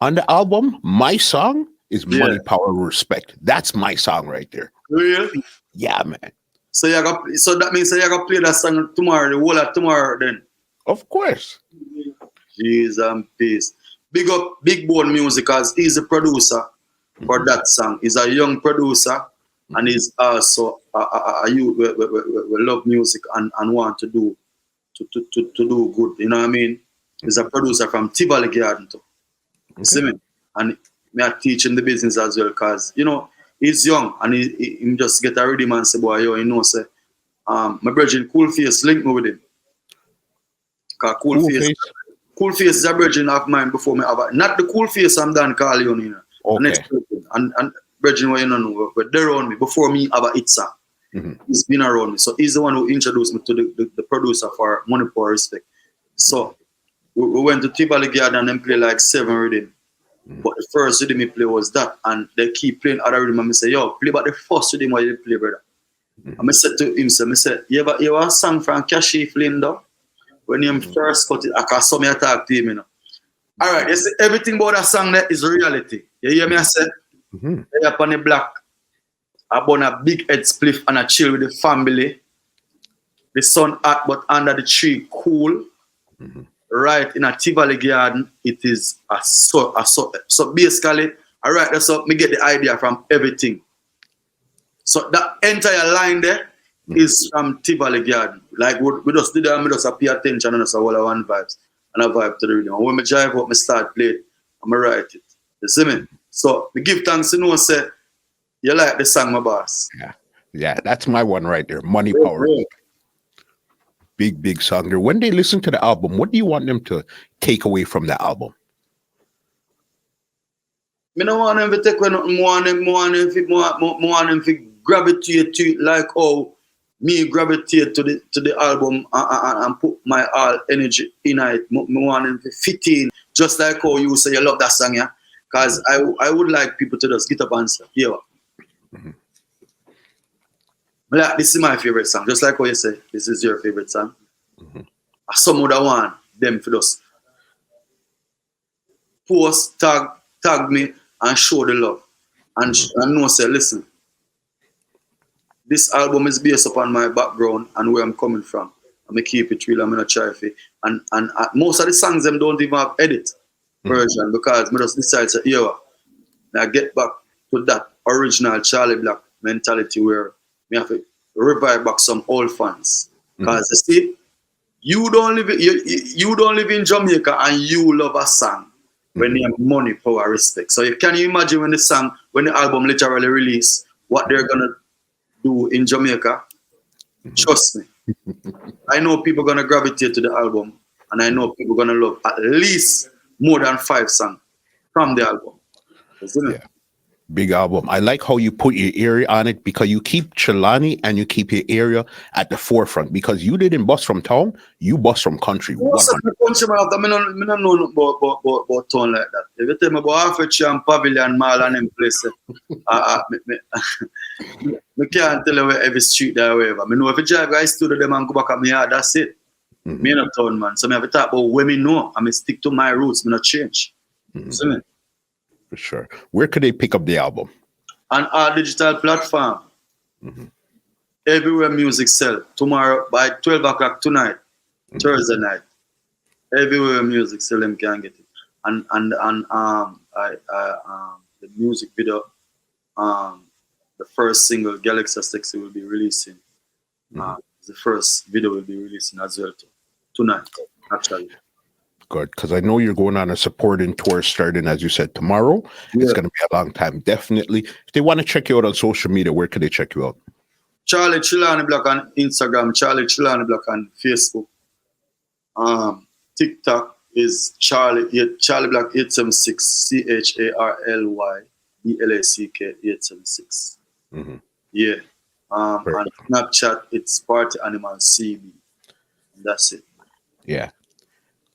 On the album, my song is Money, Power, Respect. That's my song right there. Really? Yeah, man. So that means you're gonna play that song tomorrow, the whole of tomorrow then? Of course. Jeez and peace. big up Big Bone Music as he's the producer for that song. He's a young producer and he's also a youth we love music and want to do good. You know what I mean? He's a producer from Tivoli Garden too. You see me? And me I teach him the business as well because, you know, he's young and he just get a rhythm and say, boy, yo, you know, say, my brother Cool Face link me with him. Cause Cool Face is a virgin of mine before me have a, not the Cool Face I'm done calling you know. Okay. And virgin what you know, but they're around me before me have a hit song. He's been around me. So he's the one who introduced me to the producer for Money Power Respect. So we went to Tivoli Garden and play like 7 rhythm. But the first rhythm he play was that and they keep playing other rhythm and I say, yo, play about the first rhythm what you play, brother. And I said to him, I said, you have a song from Kashi Flindo? When him first cut it, I can saw me attack to him, you know. All right, you see, everything about that song there is reality. You hear me? I said, they up on the block, I burn a big head spliff and I chill with the family. The sun hot, but under the tree cool. Right in a Tivoli Garden, it is so basically, all right, that's how me get the idea from everything. So that entire line there is from Tivoli Garden. Like we just did that, I just pay attention and just all one vibes and I vibe to the rhythm. And when I drive up, I start play, I'm write it. You see me? So we give thanks to no say you like the song, my boss. Yeah, that's my one right there. Money Power. Big song there. When they listen to the album, what do you want them to take away from the album? I don't want them to take away nothing. More them to gravitate to it like how me gravitate to the album and put my all energy in it. I want them to fit in, just like how you say you love that song, yeah? Because I would like people to just get up and say, yeah. Like, this is my favorite song, just like how you say, this is your favorite song. Some other one, them for just post, tag me, and show the love. And know say, listen, this album is based upon my background and where I'm coming from. I'm going to keep it real, I'm going to try it. And most of the songs, them don't even have edit version because I just decide to, yeah, I get back to that original Charley Black mentality where we have to revive back some old fans. Because you see, you don't live in Jamaica and you love a song when you have Money, Power, Respect. So can you imagine when the album literally release, what they're gonna do in Jamaica? Trust me. I know people gonna gravitate to the album and I know people gonna love at least more than 5 songs from the album. Isn't it? Big album. I like how you put your area on it because you keep Trelawny and you keep your area at the forefront because you didn't bust from town, you bust from country. I don't know about town like that. If you tell me about Africa and Pavilion Mall and them places, I can't tell you where every street there or wherever. I know if you drive guys to them and go back at me yard, that's it. Me not town man. So I have to talk about where me know. I stick to my roots, me not change. See me? For sure. Where could they pick up the album? On our digital platform. Everywhere music sell. Tomorrow by 12 o'clock tonight, Thursday night. Everywhere music sell, them can get it. And the music video, the first single, Galaxy Sexy, will be releasing. The first video will be releasing as well tonight, actually. Good, because I know you're going on a supporting tour starting, as you said, tomorrow. It's going to be a long time, definitely. If they want to check you out on social media, where can they check you out? Trelawny Black on Instagram, Trelawny Black on Facebook. TikTok is Charley Black 876, CHARLY BLACK 876. Yeah. On Snapchat, it's Party Animal CB. That's it. Yeah.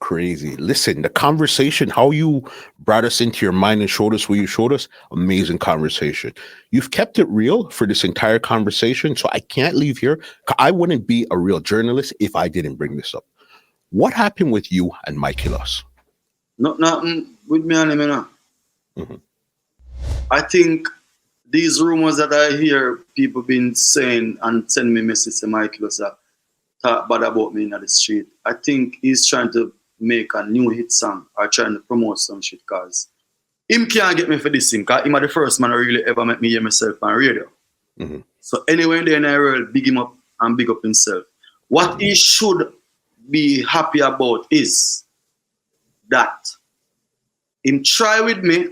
Crazy. Listen, the conversation, how you brought us into your mind and showed us what you showed us, amazing conversation. You've kept it real for this entire conversation, so I can't leave here. I wouldn't be a real journalist if I didn't bring this up. What happened with you and Mikey Loss? Nothing with me and him, you know. I think these rumors that I hear people been saying and send me messages to Mikey Loss talk bad about me in the street. I think he's trying to make a new hit song or trying to promote some shit, cause him can't get me for this thing, cause him are the first man who really ever make me hear myself on radio. Mm-hmm. So anywhere in the world, big him up and big up himself. What he should be happy about is that him try with me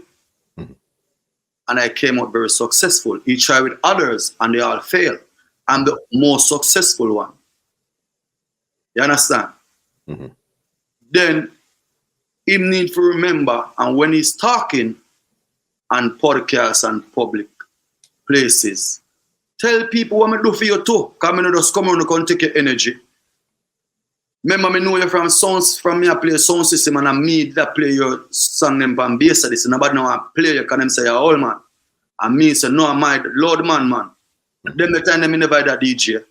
and I came out very successful. He tried with others and they all failed. I'm the most successful one. You understand? Mm-hmm. Then him need to remember, and when he's talking on podcasts and public places, tell people what I do for you too. Because I don't just come around and take your energy. Remember, I know you from sounds, from me I play sound system and I me that play your song them from Bass Odyssey. Nobody know I play you because them say you're old man. And me say, no, I'm my Lord man. Them the time them never that DJ. You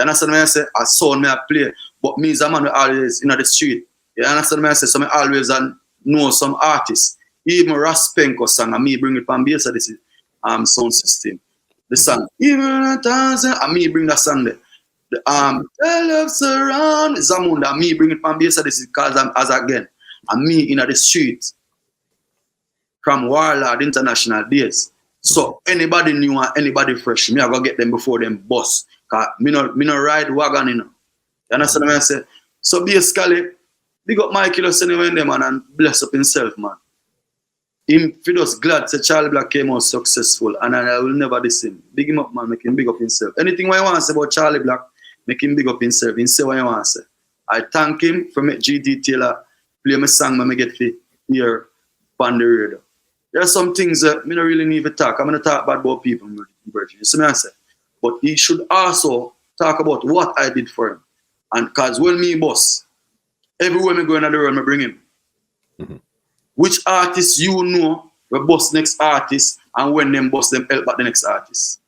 understand what I say? I sound me I play. But me is a man who always in the street. You understand what I say? So I always know some artists. Even Raspenko song and me bring it from Bass Odyssey sound system. The song, even 1,000, and me bring that song there. The love surround Zamunda, me bring it from Bass Odyssey because I'm as again. And me in the street from Warlord International days. So anybody new and anybody fresh, me I go get them before them bus. Cause me no ride wagon, you know. You understand what I say? So basically, big up Michael anyway in them man and bless up himself, man. Him just glad that Charley Black came out successful and I will never diss him. Big him up, man, make him big up himself. Anything what you want to say about Charley Black, make him big up himself. He say what you want to say. I thank him for make GD Taylor play my song when I get to hear on the radio. There are some things that I don't really need to talk. I'm going to talk about people, you see what I say? But he should also talk about what I did for him. And because when me boss, everywhere me go in the world, I bring him. Mm-hmm. Which artists you know will boss next artist and when them boss them help at the next artist?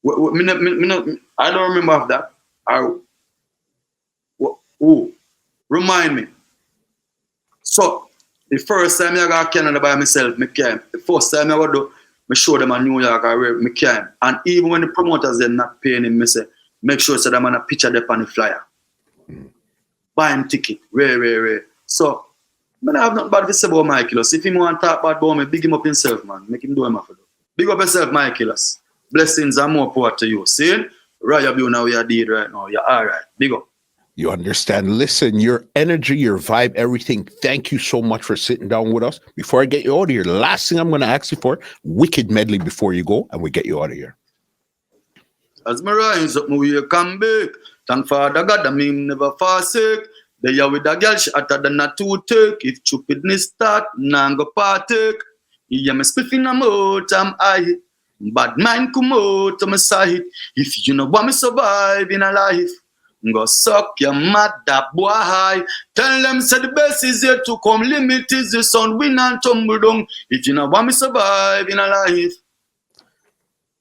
I don't remember of that. Remind me. So, the first time I got Canada by myself, I came. The first time I go I show them a New York, I came. And even when the promoters are not paying him, I say, make sure that I'm on a picture there on the flyer. Buy him ticket. Rare. So, I have nothing bad to say about Michaelos. If he want to talk about me, big him up himself, man. Make him do him after. Big up yourself, Michaelos. Blessings and more power to you. See? Right, you now you're dead right now. You're all right. Big up. You understand? Listen, your energy, your vibe, everything. Thank you so much for sitting down with us. Before I get you out of here, last thing I'm going to ask you for, wicked medley before you go, and we get you out of here. As my rise up, my come back. Thank Father God, I mean never forsake. They are with a girl, she hotter than a two-take. If stupidness start, nah go partake. Yeah, me spiffing a mouth, I'm high. Bad mind come out to my side. If you know want me survive in a life, go suck your mother boy. Tell them say the best is yet to come. Limit is the sun, win and tumble down. If you know want me survive in a life.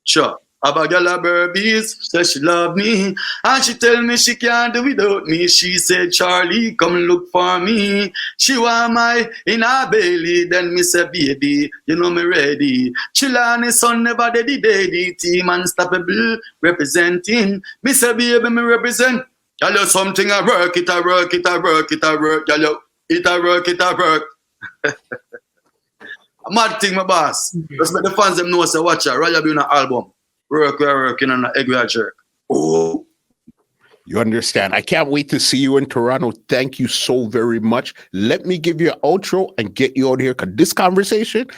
Sure. Have a girl a Burbies, says she love me. And she tell me she can't do without me. She said, Charlie, come look for me. She want my in her belly. Then me say, baby, you know me ready. Trelawny son never daddy. Team unstoppable representing. Me say, baby, me represent. Tell you something, I work it. Tell you, it a work. A mad thing, my boss. Just let the fans them know, say, watch her. Rather be on an album. Working on an egg jerk. Oh, you understand? I can't wait to see you in Toronto. Thank you so very much. Let me give you an outro and get you out of here because this conversation,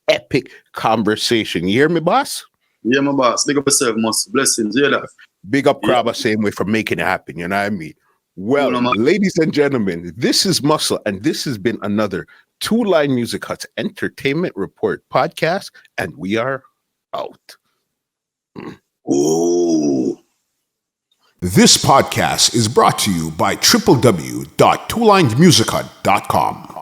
epic conversation. You hear me, boss? Yeah, my boss. Big up yourself, most blessings. Yeah, that. Big up Krabba, same way for making it happen. You know what I mean? Well, ladies and gentlemen, this is Muscle, and this has been another Two Line Music Hut's Entertainment Report podcast, and we are out. Ooh. This podcast is brought to you by www.twolinedmusichut.com.